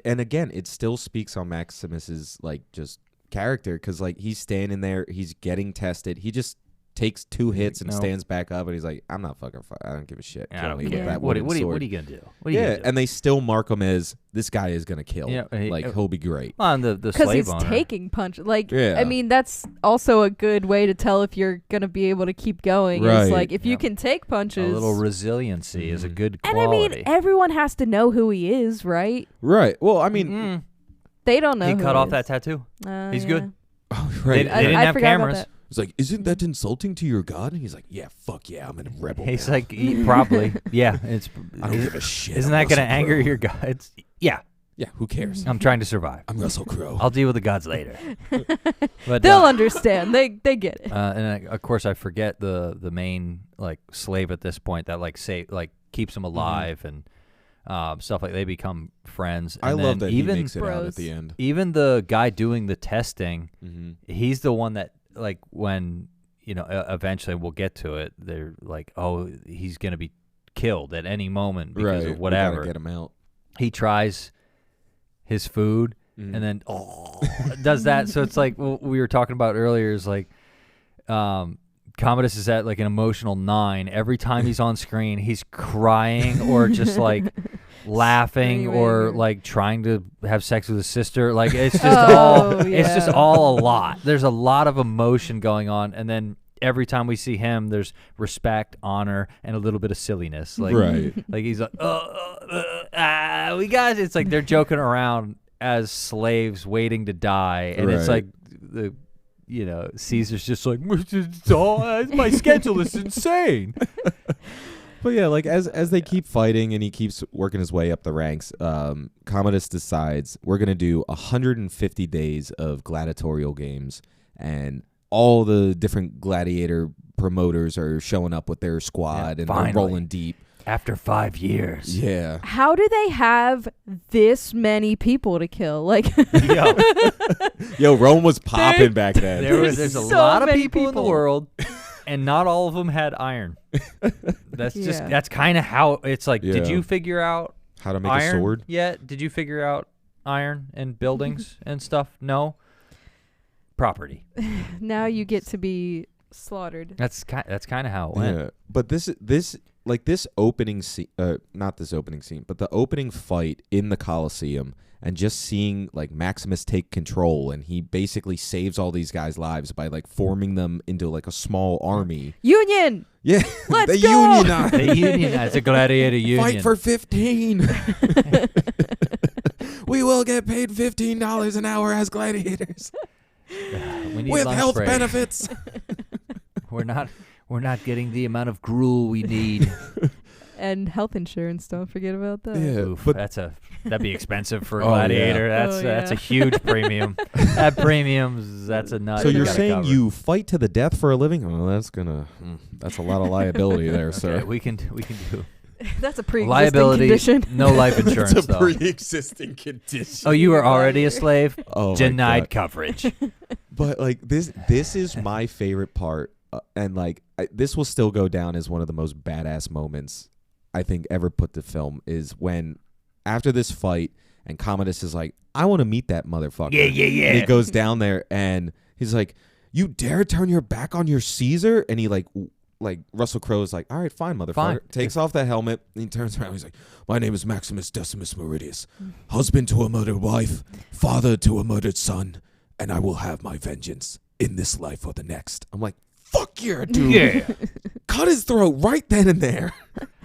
Speaker 3: and again, it still speaks on Maximus's just character, because he's standing there, he's getting tested, he just takes 2 hits and stands back up, and he's like, I'm not fucking I don't give a shit.
Speaker 2: I don't care. What are you gonna do?
Speaker 3: And they still mark him as, this guy is gonna kill. Yeah, he'll be great.
Speaker 2: On the slave
Speaker 1: because he's
Speaker 2: owner.
Speaker 1: taking punches. I mean, that's also a good way to tell if you're gonna be able to keep going.
Speaker 3: Right.
Speaker 1: It's if you can take punches,
Speaker 2: a little resiliency is a good
Speaker 1: quality.
Speaker 2: And
Speaker 1: I mean, everyone has to know who he is, right?
Speaker 3: Right. Well, I mean,
Speaker 1: they don't know.
Speaker 2: He cut off
Speaker 1: is.
Speaker 2: that tattoo. He's good.
Speaker 3: Oh, right.
Speaker 2: They didn't have cameras.
Speaker 3: It's like, isn't that insulting to your god? And he's like, yeah, fuck yeah, I'm a rebel.
Speaker 2: He's like, probably, yeah.
Speaker 3: I don't give a shit.
Speaker 2: Isn't that going to anger your god?
Speaker 3: Yeah, who cares?
Speaker 2: I'm trying to survive.
Speaker 3: I'm Russell Crowe.
Speaker 2: I'll deal with the gods later. But
Speaker 1: they'll understand. They get it.
Speaker 2: And of course, I forget the main slave at this point that keeps him alive and stuff they become friends. And
Speaker 3: I love that
Speaker 2: even
Speaker 3: he makes it out at the end.
Speaker 2: Even the guy doing the testing, he's the one that when eventually we'll get to it. They're like, oh, he's gonna be killed at any moment because of whatever.
Speaker 3: We gotta get him out.
Speaker 2: He tries his food and then does that. So it's like what we were talking about earlier is Commodus is at an emotional 9. Every time he's on screen, he's crying or just laughing or trying to have sex with his sister. It's just it's just all a lot. There's a lot of emotion going on, and then every time we see him, there's respect, honor, and a little bit of silliness. He's like, we got it. It's they're joking around as slaves waiting to die, and it's the. Caesar's just my schedule is insane.
Speaker 3: But yeah, as they keep fighting and he keeps working his way up the ranks, Commodus decides we're going to do 150 days of gladiatorial games, and all the different gladiator promoters are showing up with their squad and they're rolling deep.
Speaker 2: After 5 years.
Speaker 3: Yeah.
Speaker 1: How do they have this many people to kill?
Speaker 3: Yo, Rome was popping back then.
Speaker 2: There's a lot of people in the world, and not all of them had iron. That's kind of how it's Did you figure out
Speaker 3: how to make
Speaker 2: iron
Speaker 3: a sword
Speaker 2: yet? Did you figure out iron and buildings and stuff? No. Property.
Speaker 1: Now you get to be slaughtered.
Speaker 2: That's kind of how it went.
Speaker 3: Yeah. But this like this opening scene, not this opening scene, but the opening fight in the Coliseum, and just seeing like Maximus take control, and he basically saves all these guys' lives by like forming them into like a small army.
Speaker 1: Union.
Speaker 3: Yeah,
Speaker 1: Let's
Speaker 3: they
Speaker 1: go!
Speaker 3: unionize.
Speaker 2: They unionize. A gladiator union.
Speaker 3: Fight for 15. We will get paid $15 an hour as gladiators
Speaker 2: We need
Speaker 3: with
Speaker 2: lunch
Speaker 3: health
Speaker 2: break.
Speaker 3: benefits.
Speaker 2: We're not getting the amount of gruel we need.
Speaker 1: And health insurance. Don't forget about that.
Speaker 3: Yeah,
Speaker 2: Oof,
Speaker 3: but
Speaker 2: that'd be expensive for a
Speaker 3: Oh,
Speaker 2: gladiator.
Speaker 3: yeah.
Speaker 2: That's
Speaker 1: Oh,
Speaker 2: a
Speaker 1: yeah.
Speaker 2: huge premium. That premiums. That's a nut.
Speaker 3: so
Speaker 2: you
Speaker 3: you're
Speaker 2: gotta
Speaker 3: saying
Speaker 2: cover.
Speaker 3: you fight to the death for a living? Oh, that's a lot of liability there,
Speaker 2: Okay,
Speaker 3: sir.
Speaker 2: we can do
Speaker 1: That's a pre-existing
Speaker 2: liability.
Speaker 1: condition.
Speaker 2: No life insurance
Speaker 3: It's a
Speaker 2: though.
Speaker 3: pre-existing condition.
Speaker 2: Oh, you were already a slave.
Speaker 3: Oh, my
Speaker 2: Denied
Speaker 3: God.
Speaker 2: coverage.
Speaker 3: But like this is my favorite part, and like this will still go down as one of the most badass moments I think ever put to film, is when after this fight and Commodus is like, I want to meet that motherfucker.
Speaker 2: Yeah.
Speaker 3: And he goes down there and he's like, you dare turn your back on your Caesar? And he like Russell Crowe is like, all right, fine, motherfucker.
Speaker 2: Fine.
Speaker 3: Takes off the helmet and he turns around. He's like, my name is Maximus Decimus Meridius, husband to a murdered wife, father to a murdered son, and I will have my vengeance in this life or the next. I'm like, fuck yeah, dude.
Speaker 2: Yeah.
Speaker 3: Cut his throat right then and there.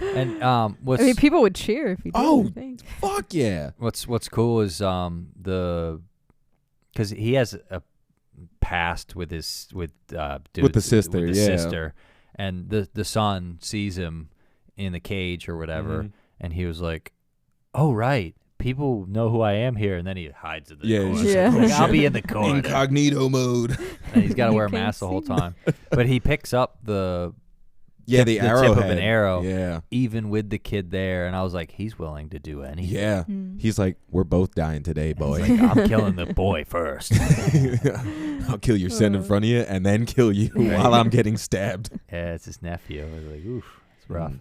Speaker 2: And what's
Speaker 1: I mean, people would cheer if he did.
Speaker 3: Oh,
Speaker 1: I think.
Speaker 3: Fuck yeah.
Speaker 2: what's cool is because he has a past with the sister, and the son sees him in the cage or whatever, and he was like, "Oh right, people know who I am here," and then he hides in the corner.
Speaker 3: he's just
Speaker 1: Yeah.
Speaker 2: Like, I'll be in the corner.
Speaker 3: Incognito mode.
Speaker 2: And he's got to
Speaker 1: You
Speaker 2: wear a
Speaker 1: can't
Speaker 2: mask the whole
Speaker 1: see me.
Speaker 2: time. But he picks up the
Speaker 3: Yeah,
Speaker 2: the
Speaker 3: the arrowhead.
Speaker 2: tip of an arrow,
Speaker 3: Yeah.
Speaker 2: even with the kid there, and I was like, he's willing to do anything.
Speaker 3: Yeah.
Speaker 1: Mm.
Speaker 3: He's like, we're both dying today, boy.
Speaker 2: He's like, I'm killing the boy first.
Speaker 3: I'll kill your son in front of you and then kill you
Speaker 2: Right.
Speaker 3: while I'm getting stabbed.
Speaker 2: Yeah, it's his nephew. I was like, oof, it's rough.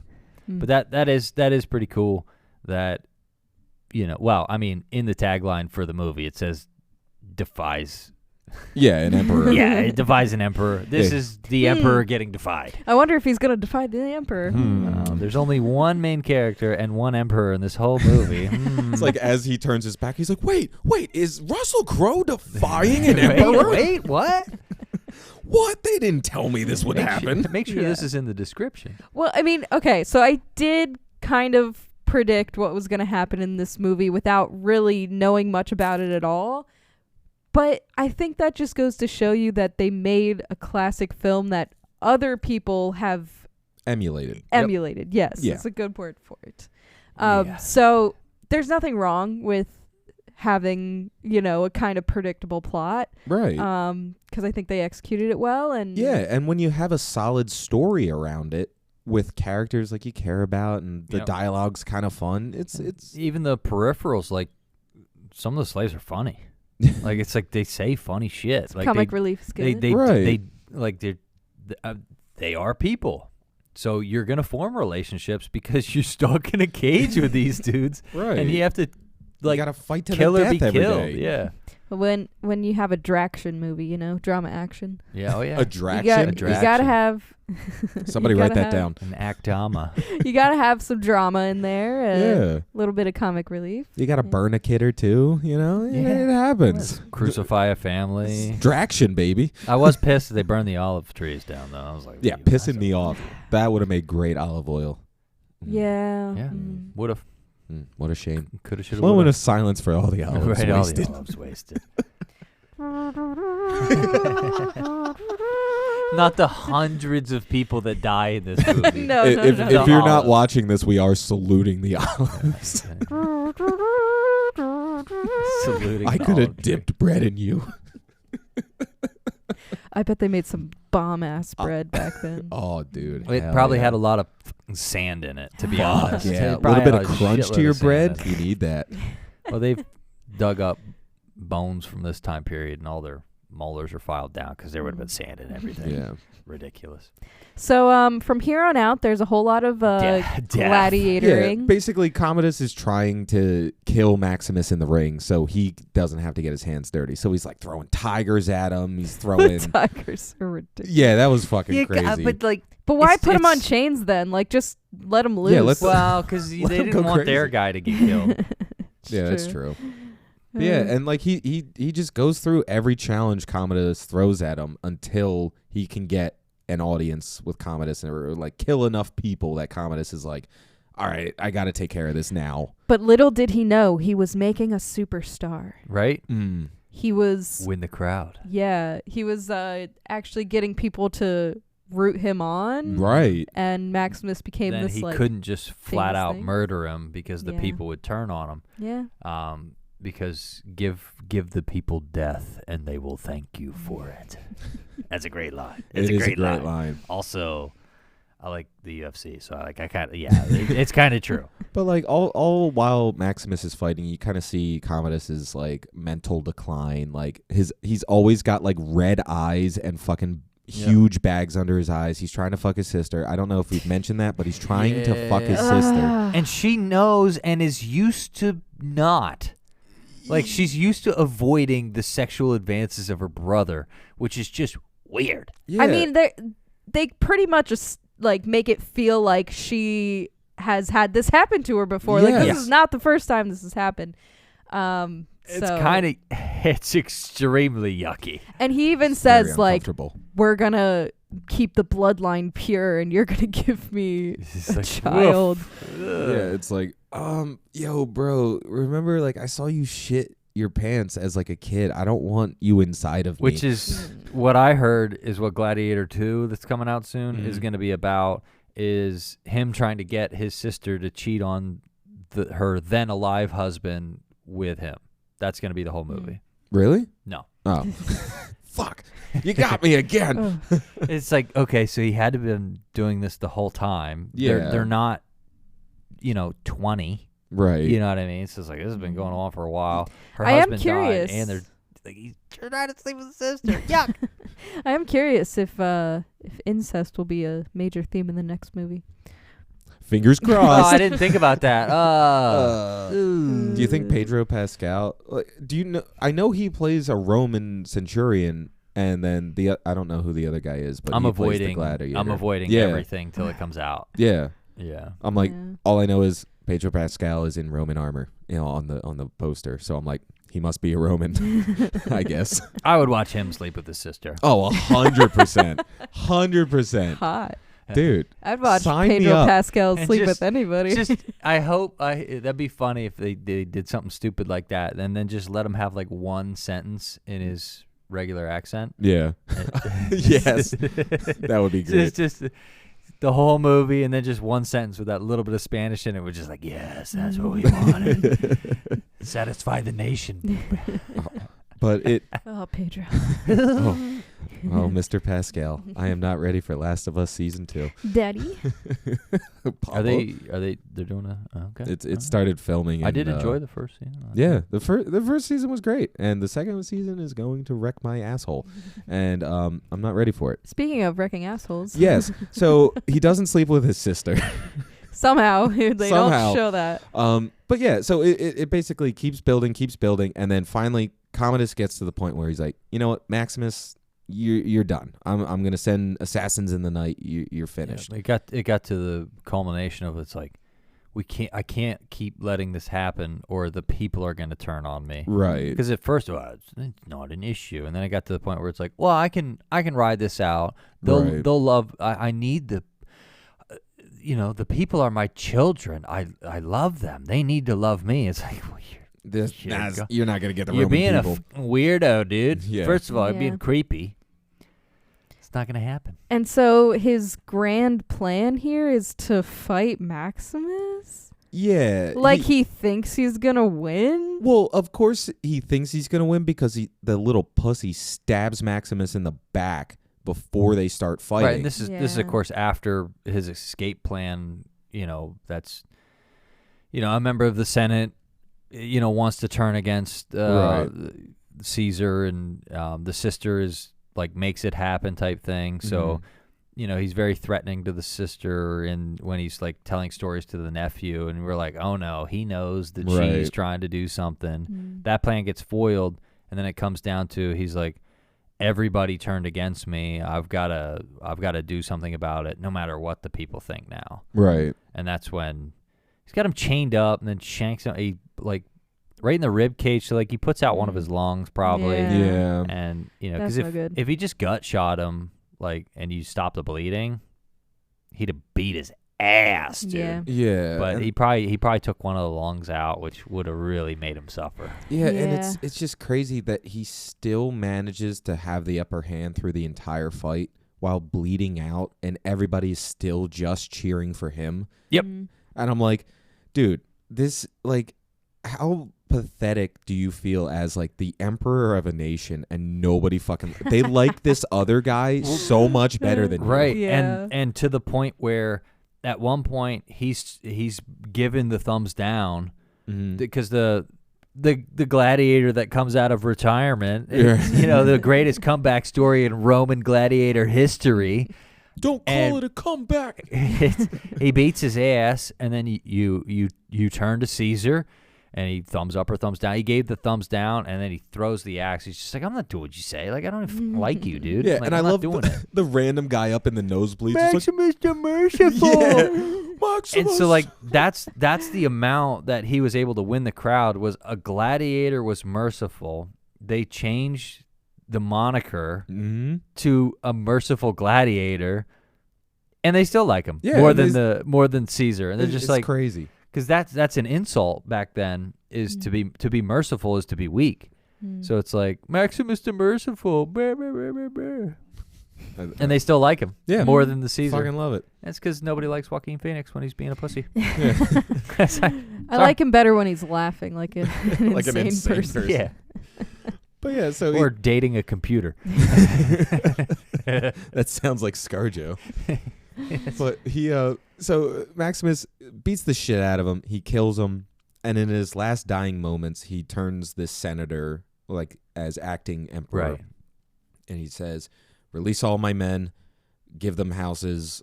Speaker 1: Mm.
Speaker 2: But that is pretty cool. That well, I mean, in the tagline for the movie, it says defies.
Speaker 3: Yeah, an emperor.
Speaker 2: Yeah, it defies an emperor. This
Speaker 3: Yeah.
Speaker 2: is the emperor getting defied.
Speaker 1: I wonder if he's gonna defy the emperor.
Speaker 2: There's only one main character and one emperor in this whole movie.
Speaker 3: It's like as he turns his back, he's like, wait, is Russell Crowe defying an emperor?
Speaker 2: Wait, what?
Speaker 3: What? They didn't tell me this would happen.
Speaker 2: Make sure
Speaker 1: Yeah.
Speaker 2: this is in the description.
Speaker 1: Well, I mean, okay, so I did kind of predict what was going to happen in this movie without really knowing much about it at all. But I think that just goes to show you that they made a classic film that other people have
Speaker 3: Emulated.
Speaker 1: emulated. Yes,
Speaker 3: Yeah.
Speaker 1: it's a good word for it.
Speaker 2: Yeah.
Speaker 1: So there's nothing wrong with having, a kind of predictable plot.
Speaker 3: Right.
Speaker 1: Because I think they executed it well. And
Speaker 3: Yeah, and when you have a solid story around it with characters like you care about and the
Speaker 2: Yep.
Speaker 3: dialogue's kind of fun, it's
Speaker 2: Even the peripherals, like some of the slaves are funny. Like it's like they say funny shit. Like
Speaker 1: comic relief is good.
Speaker 2: they are people. So you're gonna form relationships because you're stuck in a cage with these dudes,
Speaker 3: right.
Speaker 2: and you have to
Speaker 3: you gotta fight to
Speaker 2: kill
Speaker 3: the
Speaker 2: or
Speaker 3: death
Speaker 2: be
Speaker 3: every
Speaker 2: killed.
Speaker 3: day.
Speaker 2: Yeah,
Speaker 1: when you have a Draction movie, drama action.
Speaker 2: yeah, oh yeah.
Speaker 3: A
Speaker 1: You
Speaker 3: Draction.
Speaker 1: gotta have
Speaker 3: Somebody
Speaker 1: you
Speaker 3: write
Speaker 1: gotta
Speaker 3: that
Speaker 1: have-
Speaker 3: down.
Speaker 2: An actama.
Speaker 1: you gotta have some drama in there.
Speaker 3: Yeah.
Speaker 1: A little bit of comic relief.
Speaker 3: You gotta burn a kid or two, It happens.
Speaker 2: Crucify a family.
Speaker 3: Draction, baby.
Speaker 2: I was pissed that they burned the olive trees down though. I was like,
Speaker 3: Yeah,
Speaker 2: "You
Speaker 3: pissing
Speaker 2: guys
Speaker 3: me
Speaker 2: are-"
Speaker 3: off. That would have made great olive oil.
Speaker 1: Yeah.
Speaker 2: Yeah,
Speaker 1: Mm.
Speaker 2: would have,
Speaker 3: What a shame.
Speaker 2: could have, should have.
Speaker 3: Moment of silence for all the olives
Speaker 2: Right, all
Speaker 3: wasted.
Speaker 2: the olives wasted. Not the hundreds of people that die in this movie.
Speaker 1: No,
Speaker 3: if
Speaker 1: no.
Speaker 3: if you're not
Speaker 2: Olives.
Speaker 3: watching this, we are saluting the olives.
Speaker 2: Saluting
Speaker 3: I
Speaker 2: the
Speaker 3: could have
Speaker 2: olive tree.
Speaker 3: dipped bread in you.
Speaker 1: I bet they made some bomb ass bread back then.
Speaker 3: Oh, dude.
Speaker 2: It
Speaker 3: hell
Speaker 2: probably
Speaker 3: yeah.
Speaker 2: had a lot of fucking sand in it, to be
Speaker 3: Fuck,
Speaker 2: honest.
Speaker 3: yeah,
Speaker 2: It
Speaker 3: a little
Speaker 2: probably
Speaker 3: bit
Speaker 2: had
Speaker 3: of
Speaker 2: a
Speaker 3: crunch
Speaker 2: shitload
Speaker 3: to your
Speaker 2: of sand
Speaker 3: bread.
Speaker 2: in
Speaker 3: You need that.
Speaker 2: it. Well, they've dug up bones from this time period, and all their molars are filed down because there would have been sand and everything.
Speaker 3: Yeah.
Speaker 2: Ridiculous.
Speaker 1: So from here on out, there's a whole lot of gladiatoring.
Speaker 3: Yeah, basically, Commodus is trying to kill Maximus in the ring so he doesn't have to get his hands dirty. So he's like throwing tigers at him. He's throwing
Speaker 1: tigers are ridiculous.
Speaker 3: Yeah, that was fucking crazy.
Speaker 1: But why put him on chains then? Like, just let him loose.
Speaker 2: Well, because they didn't want their guy to get killed.
Speaker 3: Yeah, that's true. Yeah, and like he just goes through every challenge Commodus throws at him until he can get an audience with Commodus or like kill enough people that Commodus is like, all right, I got to take care of this now.
Speaker 1: But little did he know he was making a superstar.
Speaker 2: Right?
Speaker 1: He was
Speaker 2: win the crowd.
Speaker 1: Yeah, he was actually getting people to root him on.
Speaker 3: Right.
Speaker 1: And Maximus became
Speaker 2: then
Speaker 1: this
Speaker 2: he
Speaker 1: like
Speaker 2: couldn't just flat out
Speaker 1: thing.
Speaker 2: murder him because the people would turn on him.
Speaker 1: Yeah.
Speaker 2: Because give the people death and they will thank you for it. That's a great line. It's a great line. Also, I like the UFC, so it's kind of true.
Speaker 3: But like all while Maximus is fighting, you kind of see Commodus's like mental decline. Like he's always got like red eyes and fucking huge bags under his eyes. He's trying to fuck his sister. I don't know if we've mentioned that, but he's trying to fuck his sister.
Speaker 2: And she knows and is used to not. Like, she's used to avoiding the sexual advances of her brother, which is just weird.
Speaker 1: Yeah. I mean, they pretty much just, like, make it feel like she has had this happen to her before. Like, this is not the first time this has happened.
Speaker 2: It's extremely yucky.
Speaker 1: And he even says, like, we're going to keep the bloodline pure and you're going to give me a child.
Speaker 3: Yeah, it's like, yo, bro, remember, like, I saw you shit your pants as, like, a kid. I don't want you inside of me.
Speaker 2: Which is what I heard is what Gladiator 2 that's coming out soon is going to be about, is him trying to get his sister to cheat on her then alive husband with him. That's going to be the whole movie.
Speaker 3: Really?
Speaker 2: No.
Speaker 3: Oh. Fuck. You got me again.
Speaker 2: It's like, okay, so he had to have been doing this the whole time.
Speaker 3: Yeah.
Speaker 2: They're not, 20.
Speaker 3: Right.
Speaker 2: You know what I mean? It's just like, this has been going on for a while. Her
Speaker 1: I
Speaker 2: husband
Speaker 1: am curious.
Speaker 2: died, and they're like, he's trying to sleep with his sister. Yuck.
Speaker 1: I am curious if incest will be a major theme in the next movie.
Speaker 3: Fingers crossed.
Speaker 2: Oh, I didn't think about that.
Speaker 3: Do you think Pedro Pascal? Do you know? I know he plays a Roman centurion, and then I don't know who the other guy is, but he plays the Gladiator.
Speaker 2: I'm avoiding everything till it comes out.
Speaker 3: Yeah.
Speaker 2: Yeah.
Speaker 3: I'm like, all I know is Pedro Pascal is in Roman armor, on the poster. So I'm like, he must be a Roman, I guess.
Speaker 2: I would watch him sleep with his sister.
Speaker 3: Oh, 100%, 100%.
Speaker 1: Hot.
Speaker 3: Dude,
Speaker 1: I'd watch Pedro Pascal sleep with anybody.
Speaker 2: I hope that'd be funny if they did something stupid like that, and then just let him have like one sentence in his regular accent.
Speaker 3: Yeah. Yes, that would be great.
Speaker 2: Just the whole movie, and then just one sentence with that little bit of Spanish in it, was just like, yes, that's what we wanted. Satisfy the nation.
Speaker 3: But it.
Speaker 1: Oh, Pedro.
Speaker 3: Oh, Mr. Pascal, I am not ready for Last of Us season 2.
Speaker 1: Daddy.
Speaker 2: Are they? They're doing a okay.
Speaker 3: It started filming.
Speaker 2: I did enjoy the first season.
Speaker 3: Yeah, the first season was great, and the second season is going to wreck my asshole, and I'm not ready for it.
Speaker 1: Speaking of wrecking assholes.
Speaker 3: Yes. So he doesn't sleep with his sister.
Speaker 1: Somehow they don't show that.
Speaker 3: But yeah, so it basically keeps building, and then finally Commodus gets to the point where he's like, you know what, Maximus, you're done. I'm gonna send assassins in the night. You're finished.
Speaker 2: Yeah, it got to the culmination of it's like, I can't keep letting this happen, or the people are gonna turn on me.
Speaker 3: Right.
Speaker 2: Because at first, it's not an issue, and then I got to the point where it's like, well, I can ride this out. They'll love. I need the. The people are my children. I love them. They need to love me. It's like, well,
Speaker 3: you're not gonna get the
Speaker 2: Roman
Speaker 3: people.
Speaker 2: You're being a weirdo, dude.
Speaker 3: Yeah.
Speaker 2: First of all, you're being creepy. It's not gonna happen.
Speaker 1: And so his grand plan here is to fight Maximus?
Speaker 3: Yeah.
Speaker 1: Like he thinks he's gonna win?
Speaker 3: Well, of course he thinks he's gonna win because the little pussy stabs Maximus in the back before they start fighting.
Speaker 2: Right, and this is of course after his escape plan. That's a member of the Senate. Wants to turn against the Caesar, and the sister is like makes it happen type thing. So, he's very threatening to the sister, and when he's like telling stories to the nephew, and we're like, oh no, he knows that she's trying to do something. That plan gets foiled, and then it comes down to he's like, everybody turned against me. I've got to do something about it, no matter what the people think now.
Speaker 3: Right.
Speaker 2: And that's when he's got him chained up, and then shanks him. He like right in the rib cage. So like he puts out one of his lungs probably.
Speaker 3: Yeah.
Speaker 2: And because if he just gut shot him and you stop the bleeding, he'd have beat his ass, dude.
Speaker 3: Yeah.
Speaker 2: But he probably took one of the lungs out, which would have really made him suffer.
Speaker 3: Yeah, and it's just crazy that he still manages to have the upper hand through the entire fight while bleeding out, and everybody's still just cheering for him.
Speaker 2: Yep.
Speaker 3: And I'm like, dude, this how pathetic do you feel as like the emperor of a nation, and nobody fucking they like this other guy so much better than you.
Speaker 2: Right. And to the point where at one point he's given the thumbs down because the gladiator that comes out of retirement, the greatest comeback story in Roman gladiator history.
Speaker 3: Don't call it a comeback.
Speaker 2: He beats his ass, and then you turn to Caesar, and he thumbs up or thumbs down. He gave the thumbs down, and then he throws the axe. He's just like, I'm not doing what you say. Like, I don't even like you, dude.
Speaker 3: Yeah,
Speaker 2: like,
Speaker 3: and
Speaker 2: I'm
Speaker 3: I
Speaker 2: not
Speaker 3: love
Speaker 2: doing it.
Speaker 3: the random guy up in the nosebleeds.
Speaker 2: Maximus the Merciful.
Speaker 3: Maximus.
Speaker 2: And so, like, that's the amount that he was able to win the crowd. Was a gladiator was merciful. They changed the moniker to a merciful gladiator, and they still like him more than Caesar. And they're just like
Speaker 3: crazy.
Speaker 2: Because that's an insult back then. Is to be merciful is to be weak. So it's like Maximus the Merciful, and they still like him more than the Caesar.
Speaker 3: Fucking love it.
Speaker 2: That's because nobody likes Joaquin Phoenix when he's being a pussy.
Speaker 1: I like him better when he's laughing like an insane person.
Speaker 2: Yeah.
Speaker 3: But yeah, so
Speaker 2: or dating a computer.
Speaker 3: That sounds like ScarJo. But so Maximus beats the shit out of him. He kills him, and in his last dying moments, he turns this senator as acting emperor, and he says, "Release all my men, give them houses,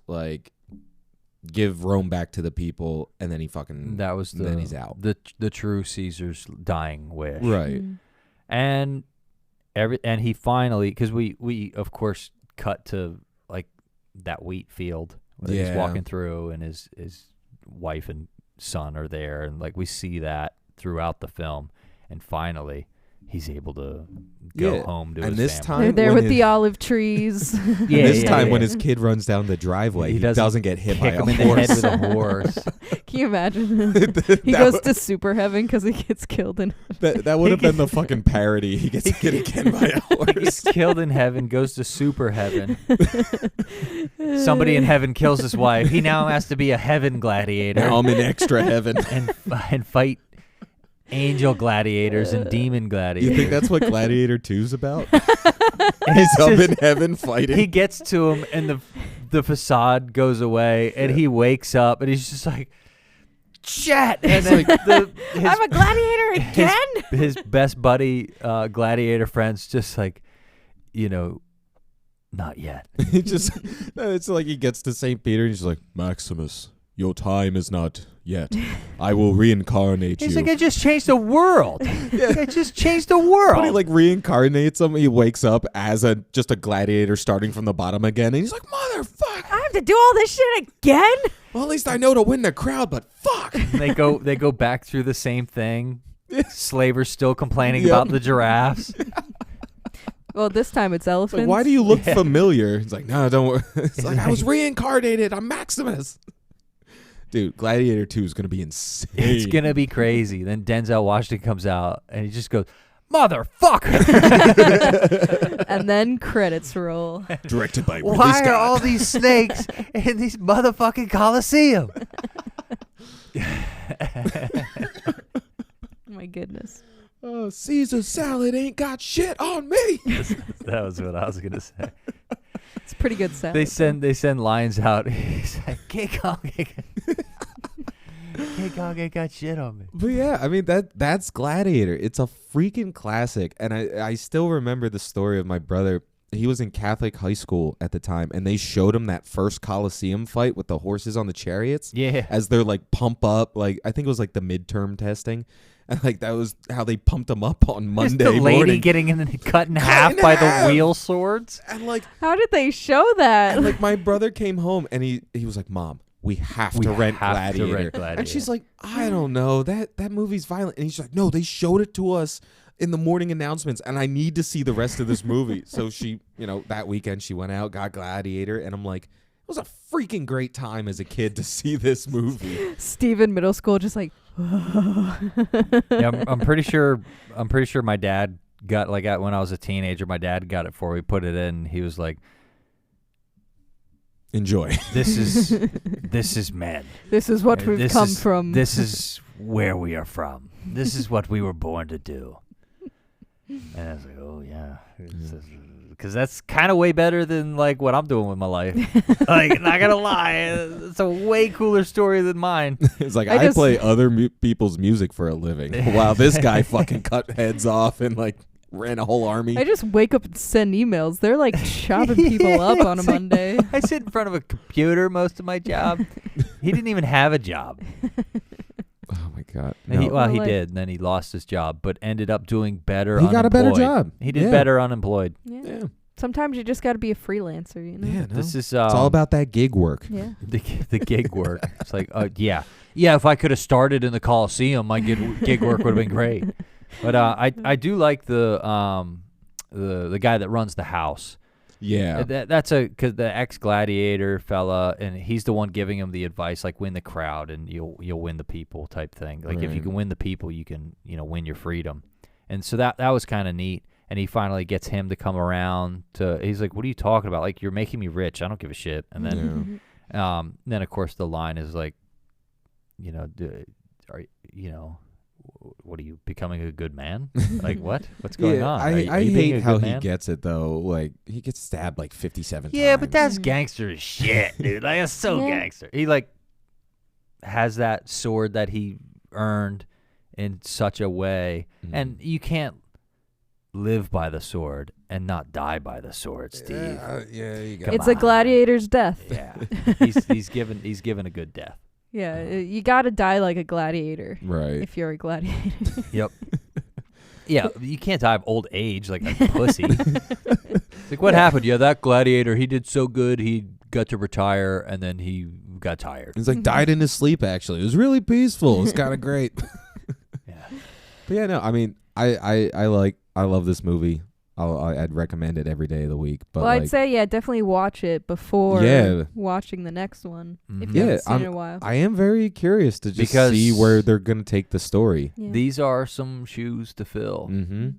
Speaker 3: give Rome back to the people." And then he fucking then he's out.
Speaker 2: The true Caesar's dying wish,
Speaker 3: right?
Speaker 2: And he finally, because we of course cut to that wheat field where he's walking through, and his wife and son are there, and we see that throughout the film, and finally he's able to go home to his family.
Speaker 1: They're there with the olive trees.
Speaker 3: This time when his kid runs down the driveway, he doesn't get hit by a horse.
Speaker 2: In the head with a horse.
Speaker 1: Can you imagine? He goes to super heaven because he gets killed in heaven.
Speaker 3: That would have been the fucking parody. He gets hit again by a horse.
Speaker 2: He gets killed in heaven, goes to super heaven. Somebody in heaven kills his wife. He now has to be a heaven gladiator.
Speaker 3: Now I'm in extra heaven.
Speaker 2: and fight angel gladiators and demon gladiators.
Speaker 3: You think that's what Gladiator 2's about? He's up in heaven fighting.
Speaker 2: He gets to him, and the facade goes away, and he wakes up, and he's just like, shit! And then
Speaker 1: I'm a gladiator again?
Speaker 2: His best buddy gladiator friend's just like, not yet.
Speaker 3: It's like he gets to St. Peter, and he's like, Maximus, your time is not yet. I will reincarnate you.
Speaker 2: He's like, I just changed the world. I just changed the world.
Speaker 3: But he reincarnates him. He wakes up as just a gladiator starting from the bottom again. And he's like, motherfucker.
Speaker 1: I have to do all this shit again?
Speaker 3: Well, at least I know to win the crowd, but fuck.
Speaker 2: And they go back through the same thing. Slaver's still complaining about the giraffes.
Speaker 1: Well, this time it's elephants.
Speaker 3: Why do you look familiar? He's like, no, don't worry. It's like, I was reincarnated. I'm Maximus. Dude, Gladiator 2 is going to be insane.
Speaker 2: It's going to be crazy. Then Denzel Washington comes out, and he just goes, motherfucker.
Speaker 1: And then credits roll.
Speaker 3: Directed by Ridley
Speaker 2: Why
Speaker 3: Scott.
Speaker 2: are all these snakes in these motherfucking Coliseum?
Speaker 1: My goodness.
Speaker 3: Oh, Caesar salad ain't got shit on me.
Speaker 2: That was what I was going to say.
Speaker 1: It's pretty good sound.
Speaker 2: They send lions out. He's like, kick on. Can't got shit on me.
Speaker 3: But yeah, I mean that's Gladiator. It's a freaking classic, and I still remember the story of my brother. He was in Catholic high school at the time, and they showed him that first Colosseum fight with the horses on the chariots.
Speaker 2: Yeah.
Speaker 3: As they're like pump up, like I think it was like the midterm testing, and like that was how they pumped him up on Monday
Speaker 2: Just the lady
Speaker 3: morning.
Speaker 2: getting cut in half by the wheel swords.
Speaker 3: And like,
Speaker 1: how did they show that?
Speaker 3: and like my brother came home and he was like, "Mom, we have to rent Gladiator." And she's like, "I don't know, that movie's violent." And he's like, "No, they showed it to us in the morning announcements, and I need to see the rest of this movie." So she, that weekend she went out, got Gladiator, and I'm like, it was a freaking great time as a kid to see this movie.
Speaker 1: Steve in middle school just like,
Speaker 2: Yeah, I'm pretty sure my dad got when I was a teenager, my dad got it for me, put it in, he was like,
Speaker 3: "Enjoy.
Speaker 2: This is men.
Speaker 1: this is what we've come from.
Speaker 2: This is where we are from. This is what we were born to do." And I was like, "Oh yeah," because that's kind of way better than like what I'm doing with my life. Like, not gonna lie, it's a way cooler story than mine.
Speaker 3: It's like I play other people's music for a living, while this guy fucking cut heads off and like ran a whole army.
Speaker 1: I just wake up and send emails. They're like chopping people up on a Monday.
Speaker 2: I sit in front of a computer most of my job. He didn't even have a job.
Speaker 3: Oh my God!
Speaker 2: He did, and then he lost his job, but ended up doing better.
Speaker 3: He got a better job.
Speaker 2: He did better unemployed.
Speaker 1: Yeah. Sometimes you just got to be a freelancer,
Speaker 3: Yeah, no.
Speaker 2: This is
Speaker 3: it's all about that gig work.
Speaker 1: Yeah.
Speaker 2: The gig work. It's like, yeah. If I could have started in the Coliseum, my gig work would have been great. But I do like the guy that runs the house.
Speaker 3: Yeah,
Speaker 2: that's because the ex-gladiator fella, and he's the one giving him the advice, like win the crowd and you'll win the people type thing. Like if you can win the people, you can win your freedom. And so that was kind of neat. And he finally gets him to come around to. He's like, "What are you talking about? Like, you're making me rich. I don't give a shit." And then, then of course the line is like, what are you becoming a good man? Like what? What's going on?
Speaker 3: I hate how he gets it though. Like he gets stabbed like 57 times.
Speaker 2: Yeah, but that's gangster as shit, dude. Like that's so gangster. He like has that sword that he earned in such a way, and you can't live by the sword and not die by the sword, Steve.
Speaker 3: You got
Speaker 1: It's a gladiator's death.
Speaker 2: Yeah, he's given a good death.
Speaker 1: Yeah, you got to die like a gladiator.
Speaker 3: Right.
Speaker 1: If you're a gladiator.
Speaker 2: Yep. Yeah, you can't die of old age like a pussy. It's like, what happened? Yeah, that gladiator, he did so good, he got to retire, and then he got tired.
Speaker 3: He's like died in his sleep, actually. It was really peaceful. It was kind of great.
Speaker 2: Yeah.
Speaker 3: But yeah, no, I mean, I love this movie. I'd recommend it every day of the week. But
Speaker 1: I'd say definitely watch it before watching the next one. If you haven't seen it in a while.
Speaker 3: I am very curious to just see where they're gonna take the story.
Speaker 1: Yeah.
Speaker 2: These are some shoes to fill.
Speaker 3: Mm-hmm.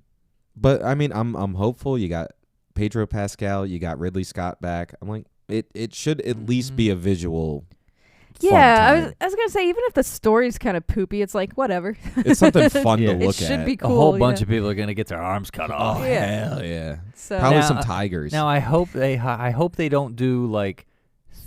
Speaker 3: But I mean, I'm hopeful. You got Pedro Pascal. You got Ridley Scott back. I'm like, it should at least be a visual.
Speaker 1: Yeah, I was gonna say, even if the story's kind of poopy, it's like whatever.
Speaker 3: It's something fun to look at.
Speaker 1: It should be cool.
Speaker 2: A whole bunch of people are gonna get their arms cut off.
Speaker 3: Oh hell yeah!
Speaker 1: So
Speaker 3: probably some tigers.
Speaker 2: Now I hope they don't do like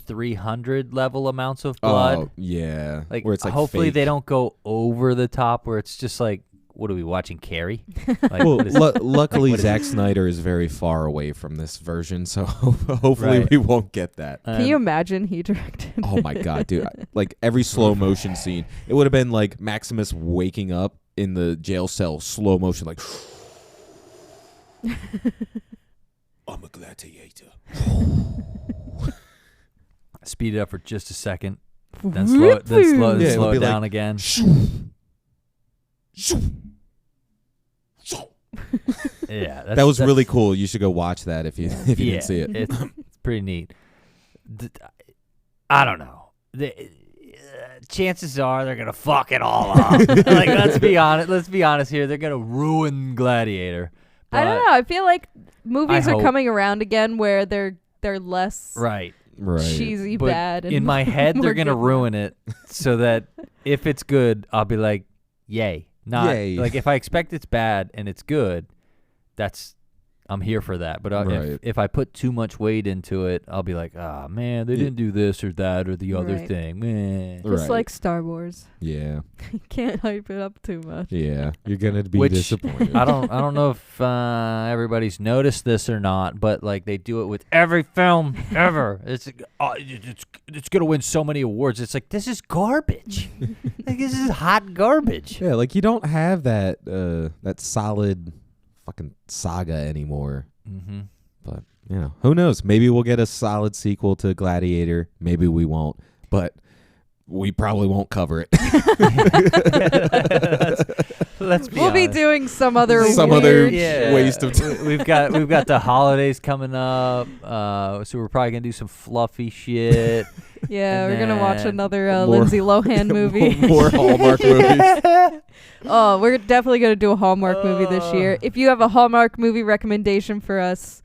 Speaker 2: 300 level amounts of blood.
Speaker 3: Oh yeah,
Speaker 2: like
Speaker 3: where it's like
Speaker 2: hopefully
Speaker 3: fake.
Speaker 2: they don't go over the top where it's just like, what are we watching, Carrie? Like,
Speaker 3: well, luckily Zack Snyder is very far away from this version, so hopefully we won't get that.
Speaker 1: Can you imagine he directed?
Speaker 3: Oh my god, dude! Like every slow motion scene, it would have been like Maximus waking up in the jail cell, slow motion, like I'm a gladiator.
Speaker 2: Speed it up for just a second, then slow it down again. Yeah,
Speaker 3: that was really cool. You should go watch that if you didn't see it.
Speaker 2: It's pretty neat. I don't know. Chances are they're gonna fuck it all up. Like, let's be honest here. They're gonna ruin Gladiator.
Speaker 1: I don't know. I feel like movies are coming around again where they're less
Speaker 3: right.
Speaker 1: cheesy,
Speaker 2: but
Speaker 1: bad. And
Speaker 2: in my head, they're gonna ruin it so that if it's good, I'll be like, yay. Not
Speaker 3: yay.
Speaker 2: Like if I expect it's bad and it's good, I'm here for that. But
Speaker 3: Right.
Speaker 2: if I put too much weight into it, I'll be like, ah, man, they didn't do this or that or the other
Speaker 1: Right.
Speaker 2: thing. Man.
Speaker 1: Just like Star Wars.
Speaker 3: Yeah.
Speaker 1: You can't hype it up too much.
Speaker 3: Yeah. You're gonna be
Speaker 2: Which
Speaker 3: disappointed.
Speaker 2: I don't know if everybody's noticed this or not, but like they do it with every film ever. It's gonna win so many awards. It's like, this is garbage. Like, this is hot garbage.
Speaker 3: Yeah, like you don't have that that solid fucking saga anymore.
Speaker 2: Mm-hmm.
Speaker 3: But who knows? Maybe we'll get a solid sequel to Gladiator. Maybe we won't. But we probably won't cover it.
Speaker 2: Let's be
Speaker 1: We'll be
Speaker 2: honest.
Speaker 1: doing some other
Speaker 3: other
Speaker 1: shit.
Speaker 3: waste of time.
Speaker 2: We've got the holidays coming up, so we're probably gonna do some fluffy shit.
Speaker 1: Yeah,
Speaker 2: And
Speaker 1: we're gonna watch
Speaker 2: then
Speaker 1: another
Speaker 3: more-
Speaker 1: Lindsay Lohan movie.
Speaker 3: More Hallmark movies.
Speaker 1: Oh, we're definitely gonna do a Hallmark movie this year. If you have a Hallmark movie recommendation for us,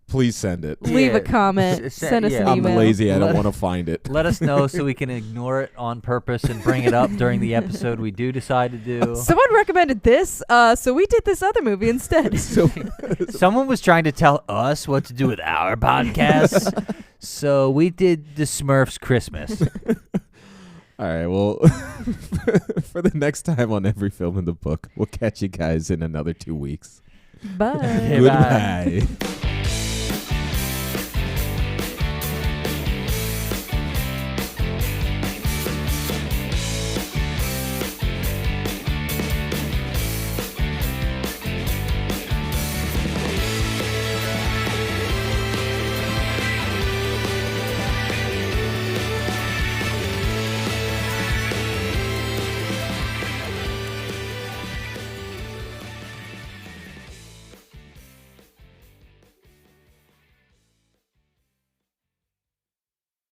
Speaker 3: Please send it.
Speaker 1: leave
Speaker 2: Yeah.
Speaker 1: a comment. Send us an
Speaker 3: I'm
Speaker 1: email.
Speaker 3: lazy. I don't
Speaker 2: Let-
Speaker 3: want to find it.
Speaker 2: Let us know so we can ignore it on purpose and bring it up during the episode we do decide to do.
Speaker 1: Someone recommended this, so we did this other movie instead.
Speaker 2: Someone was trying to tell us what to do with our podcast, so we did the Smurfs Christmas.
Speaker 3: All right. Well, for the next time on Every Film in the Book, we'll catch you guys in another 2 weeks.
Speaker 1: Bye.
Speaker 2: Okay, bye.
Speaker 3: Goodbye.